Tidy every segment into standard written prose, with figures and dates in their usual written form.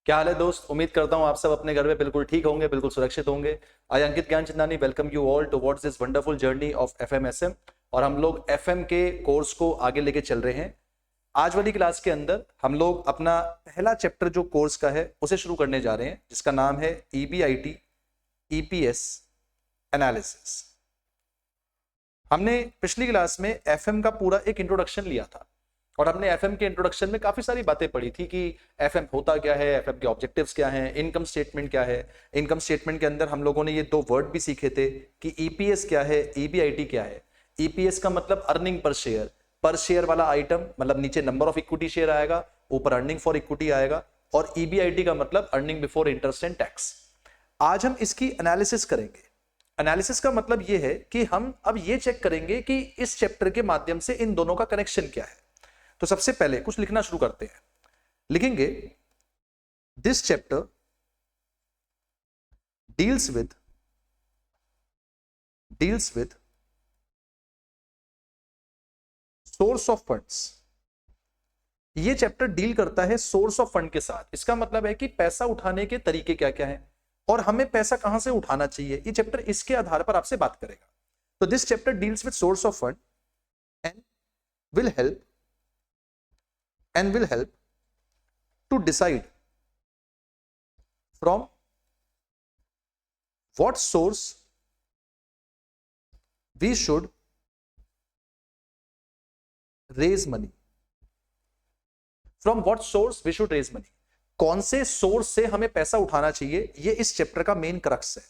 क्या हाल है दोस्त। उम्मीद करता हूँ आप सब अपने घर में बिल्कुल ठीक होंगे, बिल्कुल सुरक्षित होंगे। I Ankit Gyanchandani welcome you all towards this wonderful journey of FMSM. और हम लोग एफएम के कोर्स को आगे लेके चल रहे हैं। आज वाली क्लास के अंदर हम लोग अपना पहला चैप्टर जो कोर्स का है उसे शुरू करने जा रहे हैं, जिसका नाम है ईबीआईटी ईपीएस एनालिसिस। हमने पिछली क्लास में एफएम का पूरा एक इंट्रोडक्शन लिया था और हमने एफएम के इंट्रोडक्शन में काफी सारी बातें पढ़ी थी कि एफएम होता क्या है, एफएम के ऑब्जेक्टिव्स क्या हैं, इनकम स्टेटमेंट क्या है। इनकम स्टेटमेंट के अंदर हम लोगों ने ये दो वर्ड भी सीखे थे कि ईपीएस क्या है, ईबीआईटी क्या है। ईपीएस का मतलब अर्निंग पर शेयर वाला आइटम, मतलब नीचे नंबर ऑफ इक्विटी शेयर आएगा, ऊपर अर्निंग फॉर इक्विटी आएगा। और ईबीआईटी का मतलब earning before interest and tax. आज हम इसकी एनालिसिस करेंगे। एनालिसिस का मतलब यह है कि हम अब ये चेक करेंगे कि इस चैप्टर के माध्यम से इन दोनों का कनेक्शन क्या है। तो सबसे पहले कुछ लिखना शुरू करते हैं। लिखेंगे this chapter deals with source of funds. ये चैप्टर डील करता है सोर्स ऑफ फंड के साथ। इसका मतलब है कि पैसा उठाने के तरीके क्या क्या हैं और हमें पैसा कहां से उठाना चाहिए। ये चैप्टर इसके आधार पर आपसे बात करेगा। तो this chapter deals with source of fund and will help to decide from what source we should raise money. From what source we should raise money. कौन से सोर्स से हमें पैसा उठाना चाहिए, ये इस चैप्टर का मेन क्रक्स है।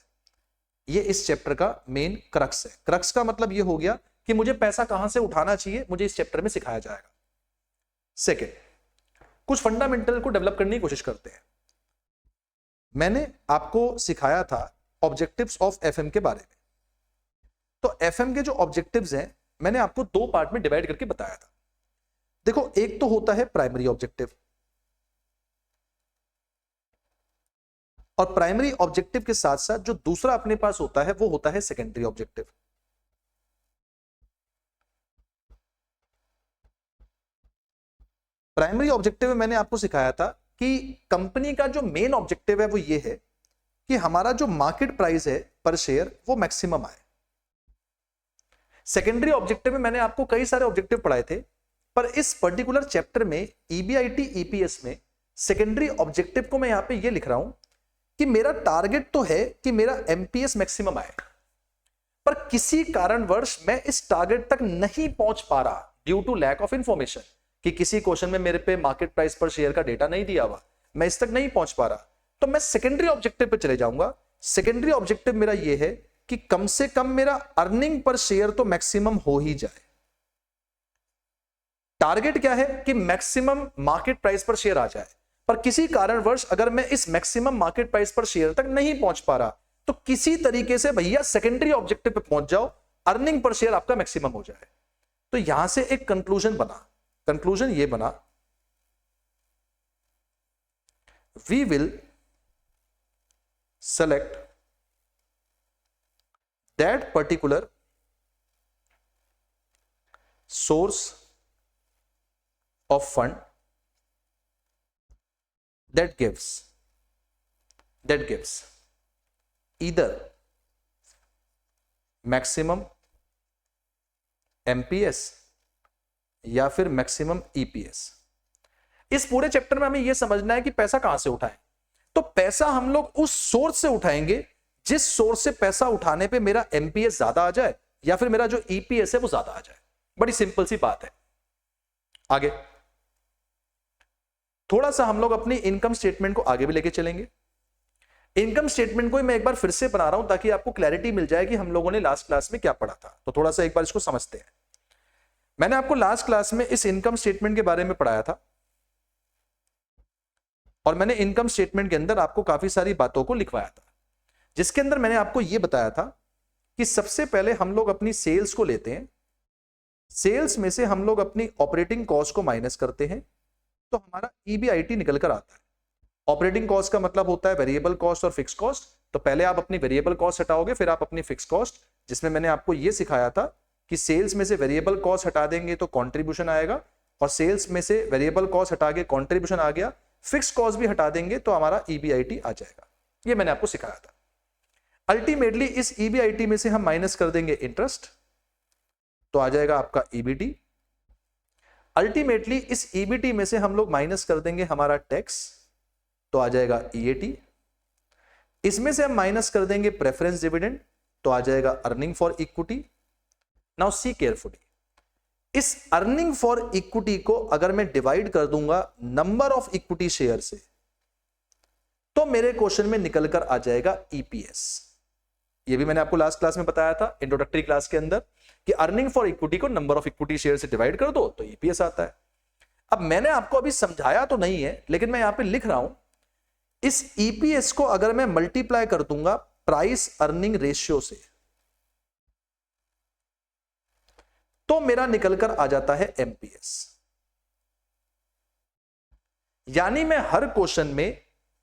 ये इस चैप्टर का मेन क्रक्स है। क्रक्स का मतलब ये हो गया कि मुझे पैसा कहां से उठाना चाहिए, मुझे इस चैप्टर में सिखाया जाएगा। सेकेंड, कुछ फंडामेंटल को डेवलप करने की कोशिश करते हैं। मैंने आपको सिखाया था ऑब्जेक्टिव्स ऑफ एफएम के बारे में। तो एफएम के जो ऑब्जेक्टिव्स हैं मैंने आपको दो पार्ट में डिवाइड करके बताया था। देखो, एक तो होता है प्राइमरी ऑब्जेक्टिव और प्राइमरी ऑब्जेक्टिव के साथ साथ जो दूसरा अपने पास होता है वो होता है सेकेंडरी ऑब्जेक्टिव। प्राइमरी ऑब्जेक्टिव में मैंने आपको सिखाया था कि कंपनी का जो मेन ऑब्जेक्टिव है वो ये है कि हमारा जो मार्केट प्राइस है पर शेयर वो मैक्सिमम आए। सेकेंडरी ऑब्जेक्टिव में मैंने आपको कई सारे ऑब्जेक्टिव पढ़ाए थे, पर इस पर्टिकुलर चैप्टर में ईबीआईटी ईपीएस में सेकेंडरी ऑब्जेक्टिव को मैं यहां पे ये लिख रहा हूं कि मेरा टारगेट तो है कि मेरा एमपीएस मैक्सिमम आए, पर किसी कारणवश मैं इस टारगेट तक नहीं पहुंच पा रहा due to lack of information. कि किसी क्वेश्चन में मेरे पे मार्केट प्राइस पर शेयर का डेटा नहीं दिया हुआ, मैं इस तक नहीं पहुंच पा रहा, तो मैं सेकेंडरी ऑब्जेक्टिव पे चले जाऊंगा। सेकेंडरी ऑब्जेक्टिव मेरा ये है कि कम से कम मेरा अर्निंग पर शेयर तो मैक्सिमम हो ही जाए। टारगेट क्या है कि मैक्सिमम मार्केट प्राइस पर शेयर आ जाए, पर किसी कारणवश अगर मैं इस मैक्सिमम मार्केट प्राइस पर शेयर तक नहीं पहुंच पा रहा, तो किसी तरीके से भैया सेकेंडरी ऑब्जेक्टिव पे पहुंच जाओ, अर्निंग पर शेयर आपका मैक्सिमम हो जाए। तो यहां से एक कंक्लूजन बना। कंक्लूजन ये बना, we will select that particular source of fund that gives either maximum MPS या फिर मैक्सिमम ईपीएस। इस पूरे चैप्टर में हमें यह समझना है कि पैसा कहां से उठाएं। तो पैसा हम लोग उस सोर्स से उठाएंगे जिस सोर्स से पैसा उठाने पे मेरा एमपीएस ज्यादा आ जाए या फिर मेरा जो ईपीएस है वो ज्यादा आ जाए। बड़ी सिंपल सी बात है। आगे थोड़ा सा हम लोग अपनी इनकम स्टेटमेंट को आगे भी लेके चलेंगे। इनकम स्टेटमेंट को मैं एक बार फिर से बना रहा हूं ताकि आपको क्लैरिटी मिल जाए कि हम लोगों ने लास्ट क्लास में क्या पढ़ा था। तो थोड़ा सा एक बार इसको समझते हैं। मैंने आपको लास्ट क्लास में इस इनकम स्टेटमेंट के बारे में पढ़ाया था और मैंने इनकम स्टेटमेंट के अंदर आपको काफी सारी बातों को लिखवाया था, जिसके अंदर मैंने आपको यह बताया था कि सबसे पहले हम लोग अपनी सेल्स को लेते हैं, सेल्स में से हम लोग अपनी ऑपरेटिंग कॉस्ट को माइनस करते हैं, तो हमारा ईबीआईटी निकल कर आता है। ऑपरेटिंग कॉस्ट का मतलब होता है वेरिएबल कॉस्ट और फिक्स कॉस्ट। तो पहले आप अपनी वेरिएबल कॉस्ट हटाओगे, फिर आप अपनी फिक्स कॉस्ट, जिसमें मैंने आपको यह सिखाया था कि सेल्स में से वेरिएबल कॉस्ट हटा देंगे तो कंट्रीब्यूशन आएगा, और सेल्स में से वेरिएबल कॉस्ट हटा के कंट्रीब्यूशन आ गया, फिक्स कॉस्ट भी हटा देंगे तो हमारा EBIT आ जाएगा। ये मैंने आपको सिखाया था। अल्टीमेटली इस EBIT में से हम माइनस कर देंगे इंटरेस्ट, तो आ जाएगा आपका EBT। अल्टीमेटली इस EBT में से हम लोग माइनस कर देंगे हमारा टैक्स, तो आ जाएगा EAT। इसमें से हम माइनस कर देंगे प्रेफरेंस डिविडेंड, तो आ जाएगा earning for equity. Now see carefully, इस अर्निंग फॉर इक्विटी को अगर मैं डिवाइड कर दूंगा नंबर ऑफ इक्विटी शेयर से, तो मेरे क्वेश्चन में निकल कर आ जाएगा EPS। ये भी मैंने आपको लास्ट क्लास में बताया था, इंट्रोडक्टरी क्लास के अंदर, कि अर्निंग फॉर इक्विटी को नंबर ऑफ इक्विटी शेयर से डिवाइड कर दो तो EPS आता है। अब मैंने आपको अभी समझाया तो नहीं है, लेकिन मैं यहां पे लिख रहा हूं, इस EPS को अगर मैं मल्टीप्लाई कर दूंगा प्राइस अर्निंग रेशियो से, तो मेरा निकलकर आ जाता है MPS। यानी मैं हर क्वेश्चन में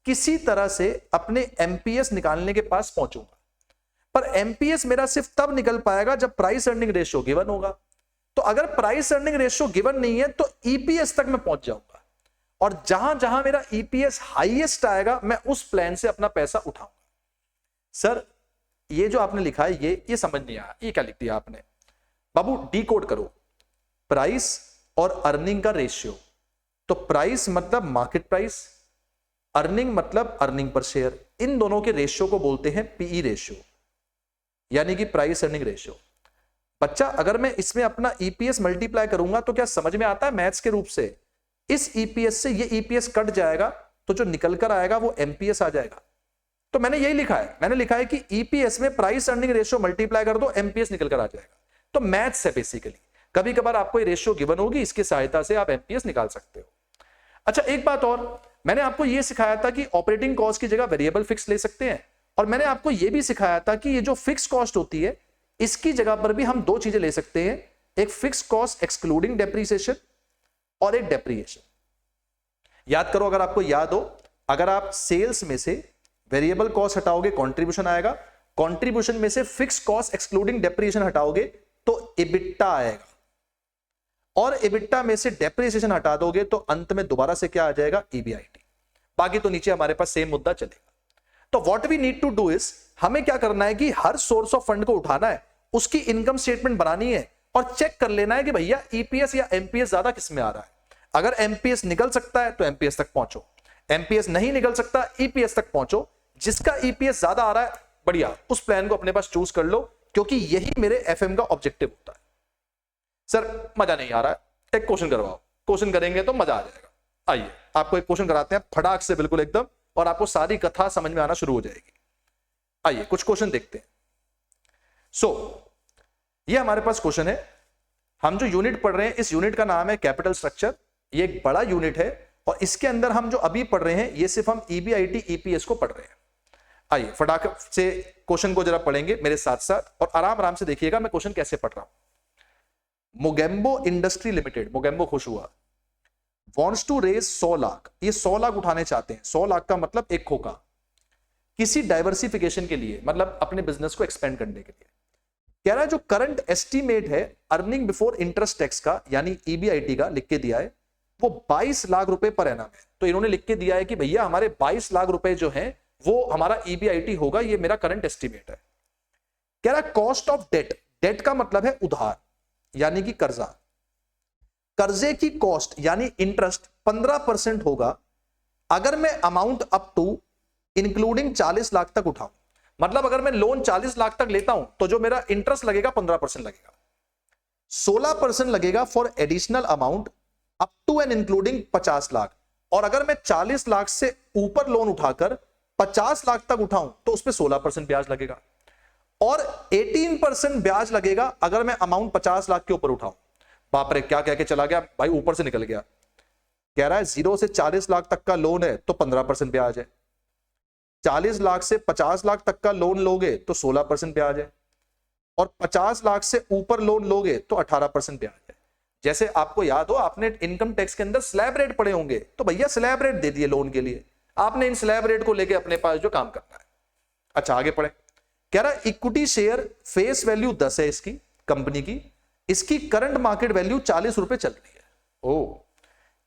किसी तरह से अपने MPS निकालने के पास पहुंचूंगा, पर MPS मेरा सिर्फ तब निकल पाएगा जब प्राइस अर्निंग रेशियो गिवन होगा। तो अगर प्राइस अर्निंग रेशियो गिवन नहीं है तो EPS तक मैं पहुंच जाऊंगा, और जहां जहां मेरा EPS हाईएस्ट आएगा मैं उस प्लान से अपना पैसा उठाऊंगा। सर ये जो आपने लिखा है ये समझ नहीं आया, ये क्या लिख दिया आपने? बाबू डीकोड करो, प्राइस और अर्निंग का रेशियो। तो प्राइस मतलब मार्केट प्राइस, अर्निंग मतलब अर्निंग पर शेयर, इन दोनों के रेशियो को बोलते हैं PE रेशियो, यानी कि प्राइस अर्निंग रेशियो। बच्चा अगर मैं इसमें अपना EPS मल्टीप्लाई करूंगा तो क्या समझ में आता है मैथ्स के रूप से? इस EPS से ये EPS कट जाएगा तो जो निकल कर आएगा वो MPS आ जाएगा। तो मैंने यही लिखा है, मैंने लिखा है कि EPS में प्राइस अर्निंग रेशियो मल्टीप्लाई कर दो, MPS निकल कर आ जाएगा। तो मैथ्स है बेसिकली, कभी कभार आपको ये रेशियो गिवन होगी, इसकी सहायता से आप MPS निकाल सकते हो। अच्छा एक बात और, मैंने आपको ये सिखाया था कि ऑपरेटिंग कॉस्ट की जगह वेरिएबल फिक्स ले सकते हैं, और मैंने आपको यह भी सिखाया था कि ये जो फिक्स कॉस्ट होती है इसकी जगह पर भी हम दो चीजें ले सकते हैं, एक फिक्स कॉस्ट एक्सक्लूडिंग डेप्रिसिएशन और एक डेप्रिसिएशन। याद करो, अगर आपको याद हो, अगर आप सेल्स में से वेरिएबल कॉस्ट हटाओगे कंट्रीब्यूशन आएगा, कंट्रीब्यूशन में से फिक्स कॉस्ट एक्सक्लूडिंग डेप्रिसिएशन हटाओगे तो EBITDA आएगा, और EBITDA में से डेप्रिसिएशन हटा दोगे तो अंत में दोबारा से क्या आ जाएगा? EBIT। बाकी तो नीचे हमारे पास सेम मुद्दा चलेगा। तो what we need to do is, हमें क्या करना है कि हर सोर्स ऑफ फंड को उठाना है, उसकी इनकम स्टेटमेंट बनानी है और चेक कर लेना है कि भैया EPS या MPS ज्यादा किस में आ रहा है। अगर MPS निकल सकता है तो MPS तक पहुंचो, MPS नहीं निकल सकता EPS तक पहुंचो। जिसका EPS ज्यादा आ रहा है बढ़िया, उस प्लान को अपने पास चूज कर लो, क्योंकि यही मेरे FM का ऑब्जेक्टिव होता है। सर मजा नहीं आ रहा है, एक क्वेश्चन करवाओ। क्वेश्चन करेंगे तो मजा आ जाएगा। आइए आपको एक क्वेश्चन कराते हैं फटाक से, बिल्कुल एकदम, और आपको सारी कथा समझ में आना शुरू हो जाएगी। आइए कुछ क्वेश्चन देखते हैं। ये हमारे पास क्वेश्चन है, हम जो यूनिट पढ़ रहे हैं इस यूनिट का नाम है कैपिटल स्ट्रक्चर। ये एक बड़ा यूनिट है और इसके अंदर हम जो अभी पढ़ रहे हैं ये सिर्फ हम EBIT EPS को पढ़ रहे हैं। आइए फटाक से क्वेश्चन को जरा पढ़ेंगे मेरे साथ साथ, और आराम आराम से देखिएगा मैं क्वेश्चन कैसे पढ़ रहा हूं। मोगेम्बो इंडस्ट्री लिमिटेड, मोगेम्बो खुश हुआ, वॉन्ट्स टू रेज 100 लाख, ये 100 लाख उठाने चाहते हैं। 100 लाख का मतलब एक खोखा, किसी डाइवर्सिफिकेशन के लिए, मतलब अपने बिजनेस को एक्सपेंड करने के लिए। कह रहा है जो करंट एस्टीमेट है अर्निंग बिफोर इंटरेस्ट टैक्स का, यानी EBIT का लिख के दिया है, वो 22 लाख रुपए पर एनम है। तो इन्होंने लिख के दिया है कि भैया हमारे 22 लाख रुपए जो है वो हमारा EBIT होगा, ये मेरा करंट एस्टीमेट है। कह रहा है कॉस्ट ऑफ डेट, डेट का मतलब है उधार यानी कि कर्जा, कर्जे की कॉस्ट यानी इंटरेस्ट 15% होगा अगर मैं amount up to including 40 lakh तक उठाऊं। मतलब अगर मैं लोन 40 लाख तक लेता हूं तो जो मेरा इंटरेस्ट लगेगा 15% लगेगा, 16% लगेगा for additional amount up to and including 50 lakh. और अगर मैं 40 लाख से ऊपर लोन उठाकर 50 लाख तक उठाऊं तो उस पर 16% ब्याज लगेगा, और 18% ब्याज लगेगा अगर मैं अमाउंट 50 लाख के ऊपर उठाऊं। बाप रे, क्या कह के चला गया भाई, ऊपर से निकल गया। कह रहा है 0 से 40 लाख तक का लोन है तो 15% ब्याज है, 40 लाख से 50 लाख तक का लोन लोगे तो 16% ब्याज है, और 50 लाख से ऊपर लोन लोगे तो 18% ब्याज है। जैसे आपको याद हो, आपने इनकम टैक्स के अंदर स्लैब रेट पढ़े होंगे, तो भैया स्लैब रेट दे दिए लोन के लिए, आपने इन स्लैब रेट को लेके अपने पास जो काम करना है। अच्छा आगे पढ़े। कह रहा है इक्विटी शेयर फेस वैल्यू 10 है इसकी कंपनी की, इसकी करंट मार्केट वैल्यू 40 रुपए चल रही है। ओ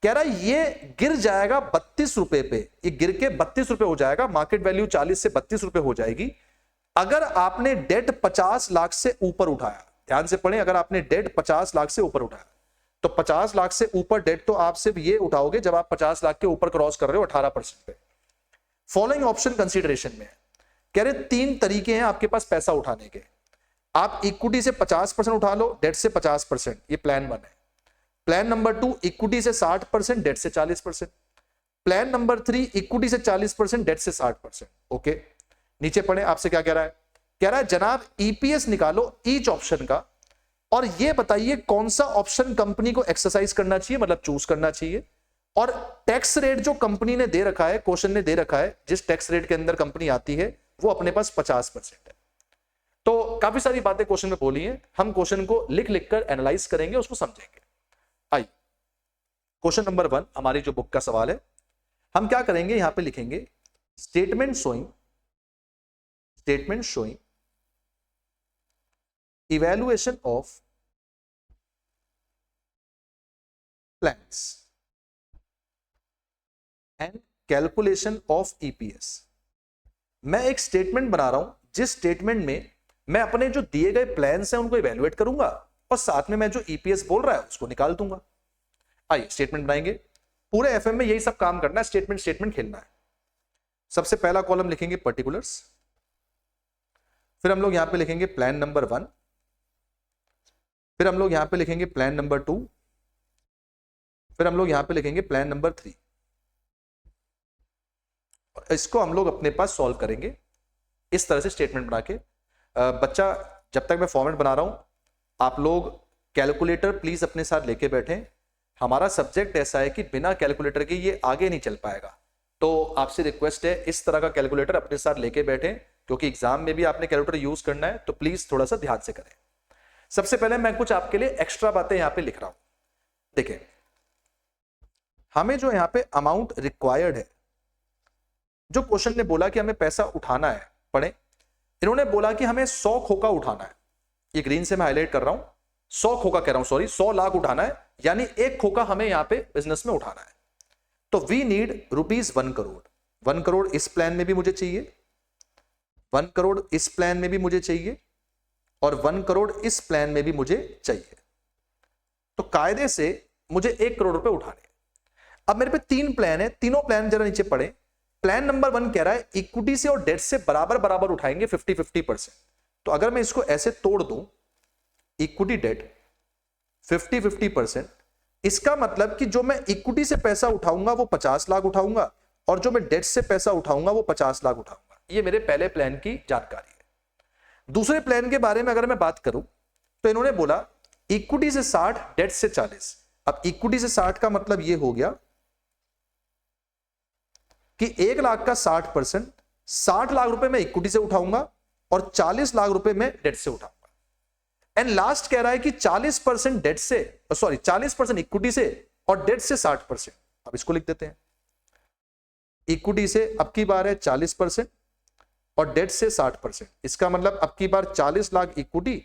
कह रहा है ये गिर जाएगा 32 रुपए पे, ये गिर के 32 रुपए हो जाएगा, मार्केट वैल्यू 40 से 32 रुपए हो जाएगी अगर आपने डेट 50 लाख से ऊपर उठाया। ध्यान से पढ़ें, अगर आपने डेट 50 लाख से ऊपर उठाया तो 50 लाख से ऊपर डेट तो आप सिर्फ ये उठाओगे जब आप 50 लाख के ऊपर क्रॉस कर रहे हो 18% पे। फॉलोइंग ऑप्शन कंसीडरेशन में है, कह रहे 3 तरीके हैं आपके पास पैसा उठाने के। आप इक्विटी से 50% उठा लो, डेट से 50%, ये प्लान 1 है। प्लान नंबर 2 इक्विटी से 60%, डेट से 40%। प्लान नंबर 3 इक्विटी से 40%, डेट से 60%। ओके, नीचे पढ़े, आपसे क्या कह रहा है? कह रहा है जनाब ईपीएस निकालो ईच ऑप्शन का और ये बताइए कौन सा ऑप्शन कंपनी को एक्सरसाइज करना चाहिए, मतलब चूज करना चाहिए, और टैक्स रेट जो कंपनी ने दे रखा है, क्वेश्चन ने दे रखा है, जिस टैक्स रेट के अंदर कंपनी आती है वो अपने पास 50% है। तो काफी सारी बातें क्वेश्चन में बोली हैं, हम क्वेश्चन को लिख लिख कर एनालाइज करेंगे, उसको समझेंगे। आइए, क्वेश्चन नंबर 1 हमारी जो बुक का सवाल है, हम क्या करेंगे, यहां पे लिखेंगे statement showing evaluation of plans and calculation of EPS. मैं एक स्टेटमेंट बना रहा हूं जिस स्टेटमेंट में मैं अपने जो दिए गए प्लान्स हैं उनको इवैल्यूएट करूंगा और साथ में मैं जो ईपीएस बोल रहा है उसको निकाल दूंगा। आइए स्टेटमेंट बनाएंगे। पूरे एफएम में यही सब काम करना है, स्टेटमेंट खेलना है। सबसे पहला कॉलम लिखेंगे पर्टिकुलर्स, फिर हम लोग यहां पे लिखेंगे प्लान नंबर 1, फिर हम लोग यहां पे लिखेंगे प्लान नंबर 2, फिर हम लोग यहां पे लिखेंगे प्लान नंबर 3। इसको हम लोग अपने पास सॉल्व करेंगे इस तरह से स्टेटमेंट बना के। बच्चा, जब तक मैं फॉर्मेट बना रहा हूं, आप लोग कैलकुलेटर प्लीज अपने साथ लेके बैठें। हमारा सब्जेक्ट ऐसा है कि बिना कैलकुलेटर के ये आगे नहीं चल पाएगा, तो आपसे रिक्वेस्ट है इस तरह का कैलकुलेटर अपने साथ लेके बैठें, क्योंकि एग्जाम में भी आपने कैलकुलेटर यूज करना है, तो प्लीज थोड़ा सा ध्यान से करें। सबसे पहले मैं कुछ आपके लिए एक्स्ट्रा बातें यहां पे लिख रहा हूं। देखिए, हमें जो यहां पे अमाउंट रिक्वायर्ड है, जो क्वेश्चन ने बोला कि हमें पैसा उठाना है, पढ़े, इन्होंने बोला कि हमें 100 खोखा उठाना है। ये ग्रीन से मैं हाईलाइट कर रहा हूं, 100 खोखा कह रहा हूं, सॉरी 100 लाख उठाना है, यानी एक खोखा हमें यहां पे बिजनेस में उठाना है। तो वी नीड ₹1 करोड़। 1 करोड़ इस प्लान में भी मुझे चाहिए, 1 करोड़ इस प्लान में भी मुझे चाहिए, और 1 करोड़ इस प्लान में भी मुझे चाहिए। तो कायदे से मुझे 1 करोड़ रुपए उठाने। अब मेरे पे 3 प्लान है, तीनों प्लान जरा नीचे पढ़े। प्लान नंबर 1 कह रहा है इक्विटी से और डेट से बराबर बराबर उठाएंगे 50-50%। तो अगर मैं इसको ऐसे तोड़ दूं, इक्विटी डेट 50-50%, इसका मतलब कि जो मैं इक्विटी से पैसा उठाऊंगा वो 50 लाख उठाऊंगा और जो मैं डेट से पैसा उठाऊंगा वो 50 लाख उठाऊंगा। ये मेरे पहले प्लान की जानकारी है। दूसरे प्लान के बारे में अगर मैं बात करूं तो इन्होंने बोला इक्विटी से 60, डेट से 40। अब इक्विटी से 60 का मतलब ये हो गया कि 1 लाख का 60%, 60 लाख रुपए मैं इक्विटी से उठाऊंगा और 40 लाख रुपए मैं डेट से उठाऊंगा। एंड लास्ट कह रहा है कि 40% डेट से, सॉरी 40% इक्विटी से और डेट से 60%। अब इसको लिख देते हैं, इक्विटी से अब की बार है 40% और डेट से 60%। इसका मतलब अब की बार 40 लाख इक्विटी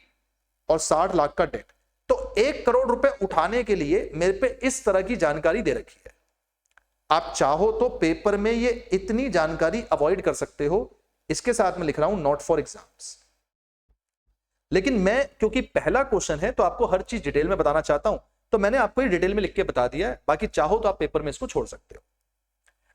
और 60 लाख का डेट। तो 1 करोड़ रुपए उठाने के लिए मेरे पे इस तरह की जानकारी दे रखी है। आप चाहो तो पेपर में ये इतनी जानकारी अवॉइड कर सकते हो, इसके साथ में लिख रहा हूं नॉट फॉर एग्जाम्स। लेकिन मैं, क्योंकि पहला क्वेश्चन है तो आपको हर चीज डिटेल में बताना चाहता हूं, तो मैंने आपको ये डिटेल में लिख के बता दिया है। बाकी चाहो तो आप पेपर में इसको छोड़ सकते हो।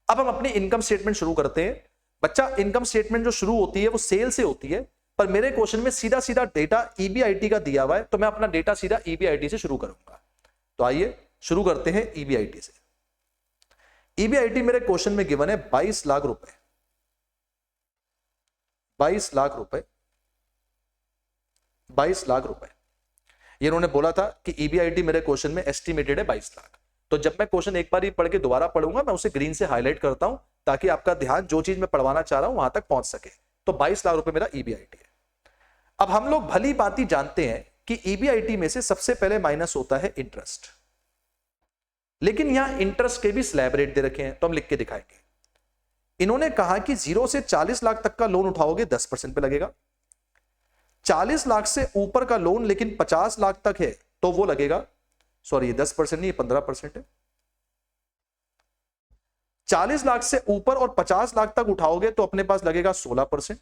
अब हम अपनी इनकम स्टेटमेंट शुरू करते हैं। बच्चा, इनकम स्टेटमेंट जो शुरू होती है वो सेल से होती है, पर मेरे क्वेश्चन में सीधा सीधा डेटा ईबीआईटी का दिया हुआ है, तो मैं अपना डेटा सीधा ईबीआईटी से शुरू करूंगा। तो आइए शुरू करते हैं ईबीआईटी से। ईबीआईटी मेरे क्वेश्चन में गिवन है 22 लाख रुपए, 22 लाख रुपए, 22 लाख रुपए। ये इन्होंने बोला था कि ईबीआईटी मेरे क्वेश्चन में एस्टिमेटेड है 22 लाख। तो जब मैं क्वेश्चन एक बार ही पढ़ के दोबारा पढ़ूंगा, मैं उसे ग्रीन से हाईलाइट करता हूं ताकि आपका ध्यान जो चीज मैं पढ़वाना चाह रहा हूं वहां तक पहुंच सके। तो 22 लाख रुपए मेरा ईबीआईटी है। अब हम लोग भली भांति जानते हैं कि ईबीआईटी में से सबसे पहले माइनस होता है इंटरेस्ट, लेकिन यहां इंटरेस्ट के भी स्लैब रेट दे रखे हैं, तो हम लिख के दिखाएंगे। इन्होंने कहा कि 0 से 40 लाख तक का लोन उठाओगे 10% पे लगेगा, 40 लाख से ऊपर का लोन लेकिन 50 लाख तक है तो वो लगेगा, सॉरी 10% नहीं, 15% है। 40 लाख से ऊपर और 50 लाख तक उठाओगे तो अपने पास लगेगा 16%,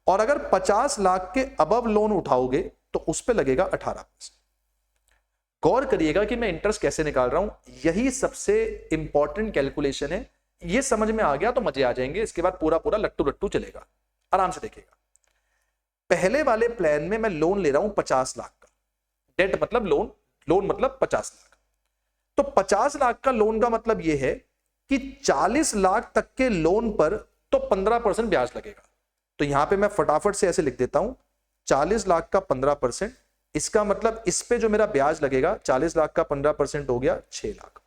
और अगर 50 लाख के अबव लोन उठाओगे तो उस पे लगेगा 18%। गौर करिएगा कि मैं इंटरेस्ट कैसे निकाल रहा हूं, यही सबसे इंपॉर्टेंट कैलकुलेशन है। ये समझ में आ गया तो मजे आ जाएंगे, इसके बाद पूरा पूरा लट्टू लट्टू चलेगा। आराम से देखिएगा। पहले वाले प्लान में मैं लोन ले रहा हूं 50 लाख का, डेट मतलब लोन, लोन मतलब 50 लाख। तो 50 लाख का लोन का मतलब यह है कि 40 लाख तक के लोन पर तो 15% ब्याज लगेगा। तो यहां पे मैं फटाफट से ऐसे लिख देता हूं, 40 लाख का 15%, इसका मतलब इस पे जो मेरा ब्याज लगेगा 40 लाख का 15% हो गया 6 लाख।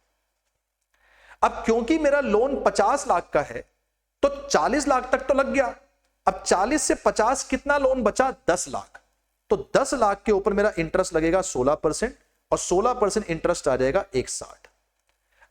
अब क्योंकि मेरा लोन 50 लाख का है तो 40 लाख तक तो लग गया। अब 40 से 50 कितना लोन बचा? 10 लाख। तो 10 लाख के ऊपर मेरा इंटरेस्ट लगेगा 16%, और 16% इंटरेस्ट आ जाएगा 160।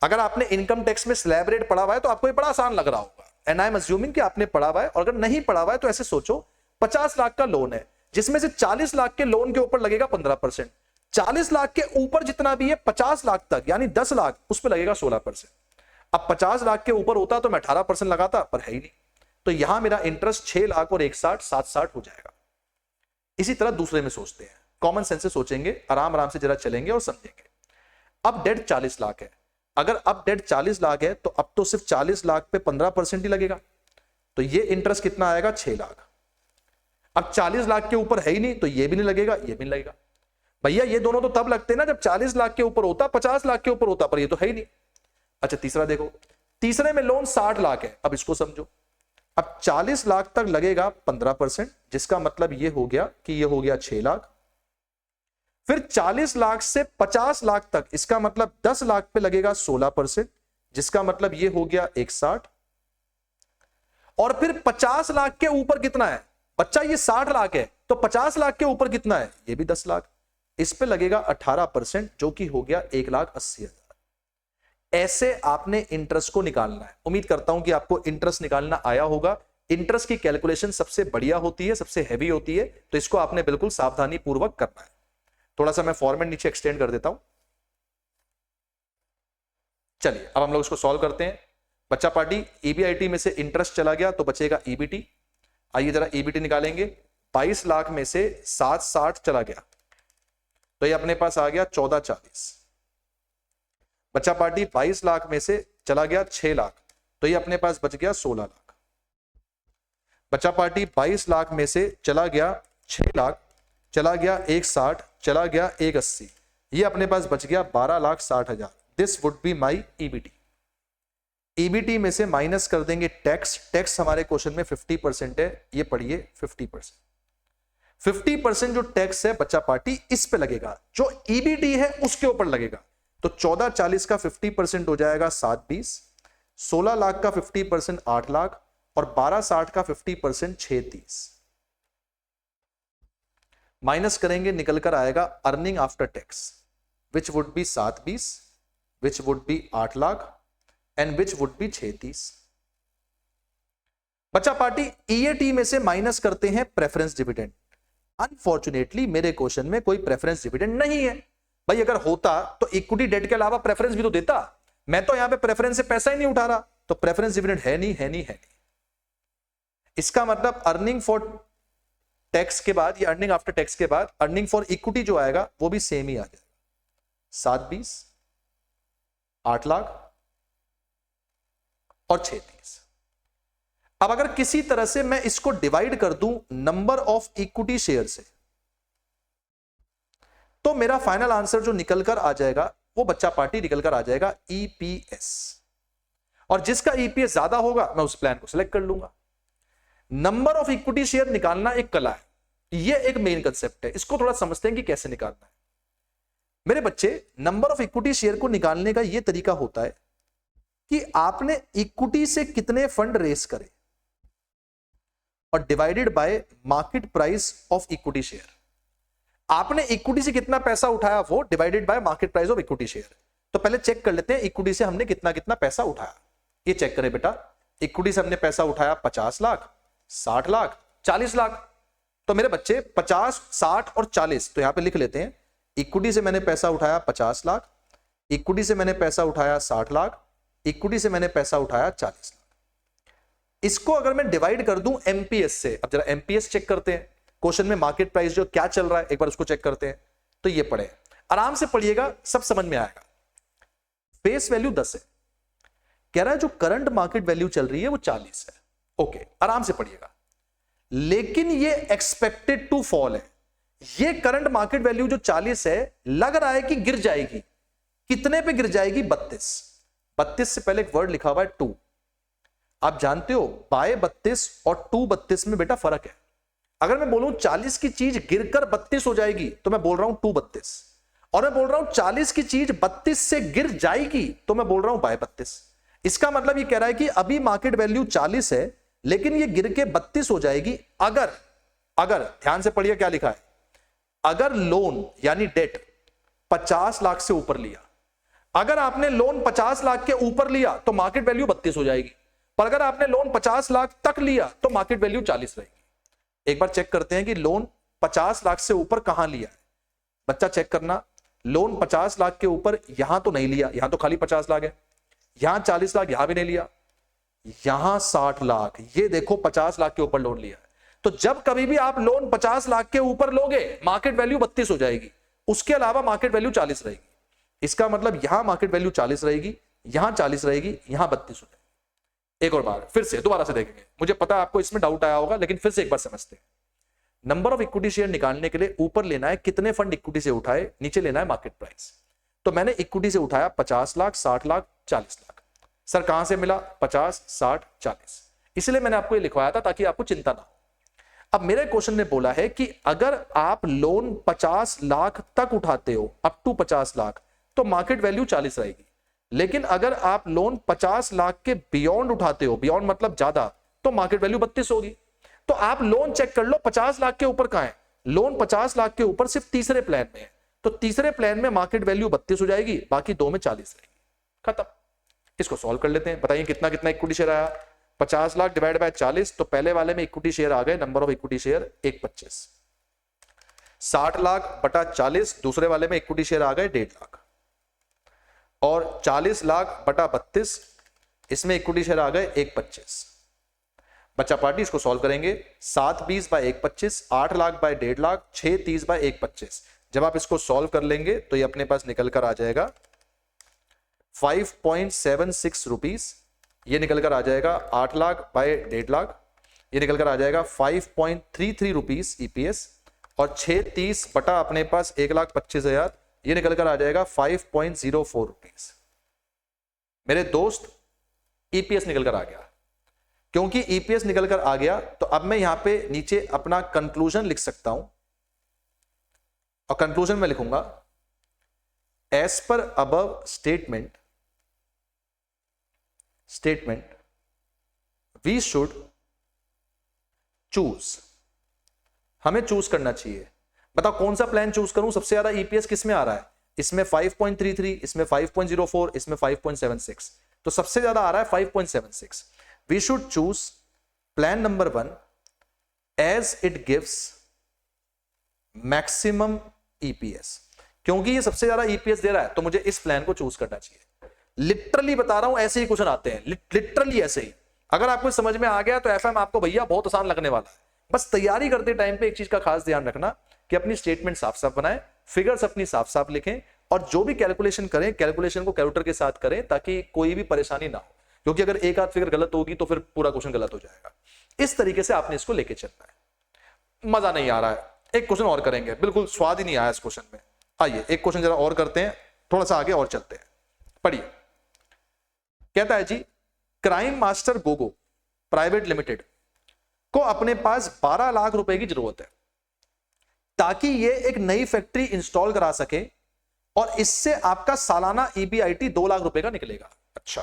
अगर आपने इनकम टैक्स में स्लैब रेट पढ़ा हुआ है तो आपको ये बड़ा आसान लग रहा होगा, एंड आई एम अज्यूमिंग कि आपने पढ़ा हुआ है। और अगर नहीं पढ़ा हुआ है तो ऐसे सोचो, 50 लाख का लोन है जिसमें से 40 लाख के लोन के ऊपर लगेगा 15%, 40 लाख के ऊपर जितना भी है 50 लाख तक यानी 10 लाख, उस पर लगेगा 16%। अब 50 लाख के ऊपर होता तो मैं 18% लगाता, पर है ही नहीं। तो यहां मेरा इंटरेस्ट 6 लाख और 160 760 हो जाएगा। इसी तरह दूसरे में सोचते हैं, कॉमन सेंस से सोचेंगे, आराम आराम से जरा चलेंगे और समझेंगे। अब डेट 40 लाख है, अगर अब डेट 40 लाख है तो अब तो सिर्फ 40 लाख पे 15% ही लगेगा, तो ये इंटरेस्ट कितना आएगा? 6 लाख। अब 40 लाख के ऊपर है ही नहीं तो ये भी नहीं लगेगा, ये भी नहीं लगेगा। भैया ये दोनों तो तब लगते ना जब 40 लाख के ऊपर होता, 50 लाख के ऊपर होता, पर ये तो है ही नहीं। अच्छा तीसरा देखो, तीसरे में लोन 60 लाख है। अब इसको समझो, अब 40 लाख तक लगेगा 15%, जिसका मतलब ये हो गया कि ये हो गया 6 लाख। फिर 40 लाख से 50 लाख तक, इसका मतलब 10 लाख पे लगेगा 16%, जिसका मतलब ये हो गया 160। और फिर 50 लाख के ऊपर कितना है बच्चा? ये 60 लाख है, तो 50 लाख के ऊपर कितना है? ये भी 10 लाख। इस पे लगेगा 18%, जो कि हो गया 1,80,000। ऐसे आपने इंटरेस्ट को निकालना है। उम्मीद करता हूं कि आपको इंटरेस्ट निकालना आया होगा। इंटरेस्ट की कैलकुलेशन सबसे बढ़िया होती है, सबसे हैवी होती है, तो इसको आपने बिल्कुल सावधानी पूर्वक करना है। थोड़ा सा मैं फॉर्मेट नीचे एक्सटेंड कर देता हूं। चलिए अब हम लोग इसको सॉल्व करते हैं। बच्चा पार्टी, ईबीआईटी में से इंटरेस्ट चला गया तो बचेगा ईबीटी। आइए जरा ईबीटी निकालेंगे। 22 लाख में से 760 चला गया तो ये अपने पास आ गया 1440। बच्चा पार्टी 22 लाख में से चला गया 6 लाख तो ये अपने पास बच गया 16 लाख। बच्चा पार्टी 22 लाख में से चला गया 6 लाख, चला गया 160, चला गया 180, ये अपने पास बच गया 12,60,000। This would be my EBT. EBT में से माइनस कर देंगे टैक्स। टैक्स हमारे क्वेश्चन में 50% है, ये पढ़िए 50%। 50% जो टैक्स है बच्चा पार्टी इस पे लगेगा, जो ईबीटी है उसके ऊपर लगेगा। तो 1440 का 50% हो जाएगा 720, 16 लाख का 50% 8 लाख, और 1260 का 50% 630। माइनस करेंगे, निकल कर आएगा earning after tax, which would be 720, which would be 8 lakh, and which would be 630। बच्चा पार्टी ईएटी में से माइनस करते हैं प्रेफरेंस डिविडेंड। अनफॉर्चुनेटली मेरे क्वेश्चन में कोई प्रेफरेंस डिविडेंड नहीं है। भाई अगर होता तो इक्विटी डेट के अलावा प्रेफरेंस भी तो देता। मैं तो यहां पे प्रेफरेंस से पैसा ही नहीं उठा रहा, तो प्रेफरेंस डिविडेंड है नहीं, है नहीं, है नहीं। इसका मतलब अर्निंग फॉर टैक्स के बाद या अर्निंग आफ्टर टैक्स के बाद अर्निंग फॉर इक्विटी जो आएगा वो भी सेम ही आ जाएगा, 720, 8 लाख और 630। अब अगर किसी तरह से मैं इसको डिवाइड कर दूं नंबर ऑफ इक्विटी शेयर से, तो मेरा फाइनल आंसर जो निकलकर आ जाएगा वो बच्चा पार्टी निकलकर आ जाएगा ईपीएस। और जिसका ईपीएस ज्यादा होगा मैं उस प्लान को सिलेक्ट कर लूंगा। नंबर ऑफ इक्विटी शेयर निकालना एक कला है, ये एक मेन कंसेप्ट है। इसको थोड़ा समझते हैं कि कैसे निकालना है। मेरे बच्चे, नंबर ऑफ इक्विटी शेयर को निकालने का यह तरीका होता है कि आपने इक्विटी से कितने फंड रेस करे और divided by market price of equity share. आपने इक्विटी से कितना पैसा उठाया वो divided by market price of equity share. तो पहले चेक कर लेते हैं इक्विटी से हमने कितना कितना पैसा उठाया। ये चेक करें बेटा, इक्विटी से हमने पैसा उठाया 50 लाख, 60 लाख, 40 लाख। तो मेरे बच्चे 50, 60 और 40, तो यहां पे लिख लेते हैं। इक्विटी से मैंने पैसा उठाया 50 लाख, इक्विटी से मैंने पैसा उठाया 60 लाख, इक्विटी से मैंने पैसा उठाया 40 लाख। इसको अगर मैं डिवाइड कर दूं एमपीएस से, अब जरा एमपीएस चेक करते हैं, क्वेश्चन में मार्केट प्राइस जो क्या चल रहा है एक बार उसको चेक करते हैं। तो ये पढ़े, आराम से पढ़िएगा, सब समझ में आएगा। फेस वैल्यू 10 है, कह रहा है जो करंट मार्केट वैल्यू चल रही है वो 40 है। ओके, आराम से पढ़िएगा। लेकिन ये एक्सपेक्टेड टू फॉल है, ये करंट मार्केट वैल्यू जो 40 है लग रहा है कि गिर जाएगी। कितने पे गिर जाएगी? 32 से पहले एक वर्ड लिखा हुआ है टू। आप जानते हो बाय 32 और टू 32 में बेटा फर्क है। अगर मैं बोलूं 40 की चीज गिरकर 32 हो जाएगी तो मैं बोल रहा हूं टू 32, और मैं बोल रहा हूं 40 की चीज 32 से गिर जाएगी तो मैं बोल रहा हूं बाय 32। इसका मतलब ये कह रहा है कि अभी मार्केट वैल्यू 40 है लेकिन ये गिर के 32 हो जाएगी अगर, ध्यान से पढ़िए क्या लिखा है, अगर लोन यानी डेट 50 लाख से ऊपर लिया। अगर आपने लोन 50 लाख के ऊपर लिया तो मार्केट वैल्यू 32 हो जाएगी, पर अगर आपने लोन 50 लाख तक लिया तो मार्केट वैल्यू 40 रहेगी। एक बार चेक करते हैं कि लोन 50 लाख से ऊपर कहां लिया है। बच्चा चेक करना, लोन 50 लाख के ऊपर यहां तो नहीं लिया, यहां तो खाली 50 लाख है, यहां 40 लाख यहां भी नहीं लिया, यहां 60 लाख, ये देखो 50 लाख के ऊपर लोन लिया है। तो जब कभी भी आप लोन 50 लाख के ऊपर लोगे मार्केट वैल्यू 32 हो जाएगी, उसके अलावा मार्केट वैल्यू 40 रहेगी। इसका मतलब यहां मार्केट वैल्यू 40 रहेगी, यहां 40 रहेगी, यहां 32 हो जाएगी। एक और बार फिर से दोबारा से देखेंगे, मुझे पता है आपको इसमें डाउट आया होगा लेकिन फिर से एक बार समझते हैं। नंबर ऑफ इक्विटी शेयर निकालने के लिए ऊपर लेना है कितने फंड इक्विटी से उठाए, नीचे लेना है मार्केट प्राइस। तो मैंने इक्विटी से उठाया 50 लाख, 60 लाख, 40 लाख। सर कहां से मिला? 50, 60, 40। इसलिए मैंने आपको ये लिखवाया था ताकि आपको चिंता ना हो। अब मेरे क्वेश्चन ने बोला है कि अगर आप लोन 50 लाख तक उठाते हो, अप टू 50 लाख, तो मार्केट वैल्यू 40 रहेगी। लेकिन अगर आप लोन 50 लाख के बियॉन्ड उठाते हो, बियॉन्ड मतलब ज्यादा, तो मार्केट वैल्यू 32 होगी। तो आप लोन चेक कर लो 50 लाख के ऊपर कहां है, लोन 50 लाख के ऊपर सिर्फ तीसरे प्लान में है, तो तीसरे प्लान में मार्केट वैल्यू 32 हो जाएगी, बाकी दो में 40 रहेगी। खत्म। इसको सॉल्व कर लेते हैं, बताइए कितना कितना इक्विटी शेयर आया? 50 लाख डिवाइड बाय 40, तो पहले वाले में इक्विटी शेयर आ गए, number of equity share 125। 60 lakh बटा 40 दूसरे वाले में इक्विटी शेयर आ गए 1.5 लाख, और 40 लाख बटा 32 इसमें इक्विटी शेयर आ गए 125। बच्चा पार्टी, इसको सॉल्व करेंगे। 7 20 by 125, 8 lakh by 1.5 lakh, 6 30 by 125। जब आप इसको सॉल्व कर लेंगे तो ये अपने पास निकल कर आ जाएगा 5.76 रुपीज। ये निकल कर आ जाएगा 8 लाख बाय 1.5 लाख, ये निकल कर आ जाएगा 5.33 रुपीज ईपीएस, और 6 30 बटा अपने पास 1,25,000, ये निकल कर आ जाएगा 5.04 रुपीज। मेरे दोस्त ईपीएस निकल कर आ गया। क्योंकि ईपीएस निकल कर आ गया तो अब मैं यहां पे नीचे अपना कंक्लूजन लिख सकता हूं, और कंक्लूजन में लिखूंगा as per above statement we should choose. हमें चूज करना चाहिए। बताओ कौन सा प्लान चूज करूं? सबसे ज्यादा ईपीएस किस में आ रहा है? इसमें 5.33, इसमें 5.04, इसमें 5.76, तो सबसे ज्यादा आ रहा है 5.76। We should choose plan number 1 as it gives maximum EPS। क्योंकि ये सबसे ज्यादा EPS दे रहा है तो मुझे इस प्लान को चूज करना चाहिए। लिटरली बता रहा हूं, ऐसे ही क्वेश्चन आते हैं, लिटरली ऐसे ही। अगर आपको समझ में आ गया तो एफएम आपको भैया बहुत आसान लगने वाला है। बस तैयारी करते टाइम पे एक चीज का खास ध्यान रखना कि अपनी स्टेटमेंट साफ साफ बनाएं, फिगर्स अपनी साफ साफ लिखें, और जो भी कैलकुलेशन करें कैलकुलेशन को कैलकुलेटर के साथ करें ताकि कोई भी परेशानी ना हो, क्योंकि अगर एक आध फिगर गलत होगी तो फिर पूरा क्वेश्चन गलत हो जाएगा। इस तरीके से आपने इसको लेके चलना है। मजा नहीं आ रहा है, एक क्वेश्चन और करेंगे, बिल्कुल स्वाद ही नहीं आया इस क्वेश्चन में। आइए एक क्वेश्चन जरा और करते हैं, थोड़ा सा आगे और चलते हैं। पढ़िए, कहता है जी crime master Gogo private limited को अपने पास 12 लाख रुपए की जरूरत है ताकि ये एक नई फैक्ट्री इंस्टॉल करा सके, और इससे आपका सालाना ईबीआईटी 2 लाख रुपए का निकलेगा। अच्छा,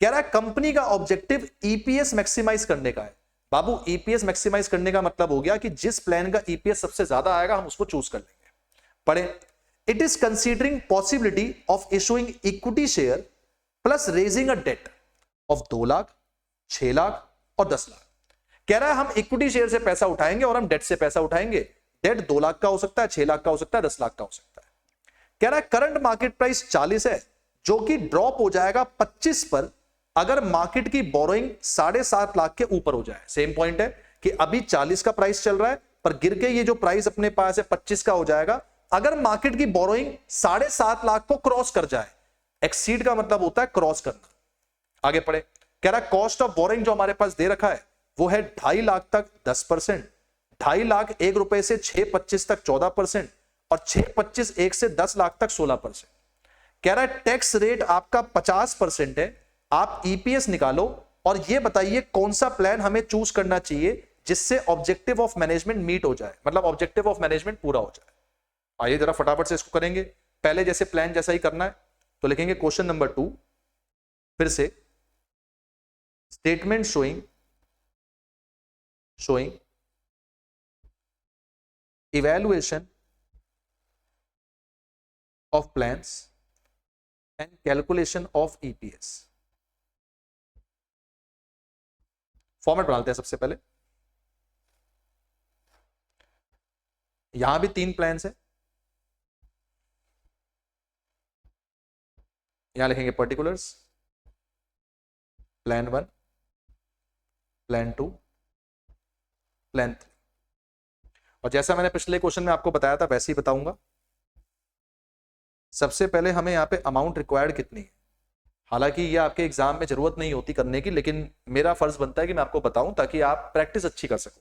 कह रहा है कंपनी का ऑब्जेक्टिव ईपीएस मैक्सिमाइज करने का है। बाबू ईपीएस मैक्सिमाइज करने का मतलब हो गया कि जिस प्लान का ईपीएस सबसे ज्यादा आएगा हम उसको चूज कर लेंगे। पढ़े, it is considering possibility of issuing equity share plus raising a debt of 2 lakh, 6 lakh और 10 लाख। कह रहा है हम इक्विटी शेयर से पैसा उठाएंगे और हम डेट से पैसा उठाएंगे। डेट 2 लाख का हो सकता है, 6 लाख का हो सकता है, 10 लाख का हो सकता है। कह रहा है करंट मार्केट प्राइस 40 है, जो कि ड्रॉप हो जाएगा 25 पर अगर मार्केट की बोरोइंग 7.5 लाख के ऊपर हो जाए। सेम पॉइंट है कि अभी 40 का प्राइस चल रहा है, पर गिर के ये जो प्राइस अपने पास है 25 का हो जाएगा अगर मार्केट की बोरोइंग 7.5 लाख को क्रॉस कर जाए। एक्सीड का मतलब होता है क्रॉस करना। आगे पढ़े, कह रहा है कॉस्ट ऑफ बोरोइंग जो हमारे पास दे रखा है वो है 2.5 लाख तक 10%, 2.5 लाख 1 रुपए से 6.25 तक 14% और 6.25 1 से 10 लाख तक 16%। कह रहा है टैक्स रेट आपका 50% है। आप ईपीएस निकालो और ये बताइए कौन सा प्लान हमें चूज करना चाहिए जिससे ऑब्जेक्टिव ऑफ मैनेजमेंट मीट हो जाए, मतलब ऑब्जेक्टिव ऑफ मैनेजमेंट पूरा हो जाए। आइए जरा फटाफट से इसको करेंगे। पहले जैसे प्लान जैसा ही करना है, तो लिखेंगे क्वेश्चन नंबर 2, फिर से statement showing evaluation of plans and calculation of EPS. Format बनाते हैं सबसे पहले। यहां भी 3 प्लान्स है, यहां लिखेंगे पर्टिकुलर्स, प्लान 1, प्लान 2, प्लान 3। और जैसा मैंने पिछले क्वेश्चन में आपको बताया था वैसे ही बताऊंगा। सबसे पहले हमें यहां पे अमाउंट रिक्वायर्ड कितनी है, हालांकि ये आपके एग्जाम में जरूरत नहीं होती करने की, लेकिन मेरा फर्ज बनता है कि मैं आपको बताऊं ताकि आप प्रैक्टिस अच्छी कर सको।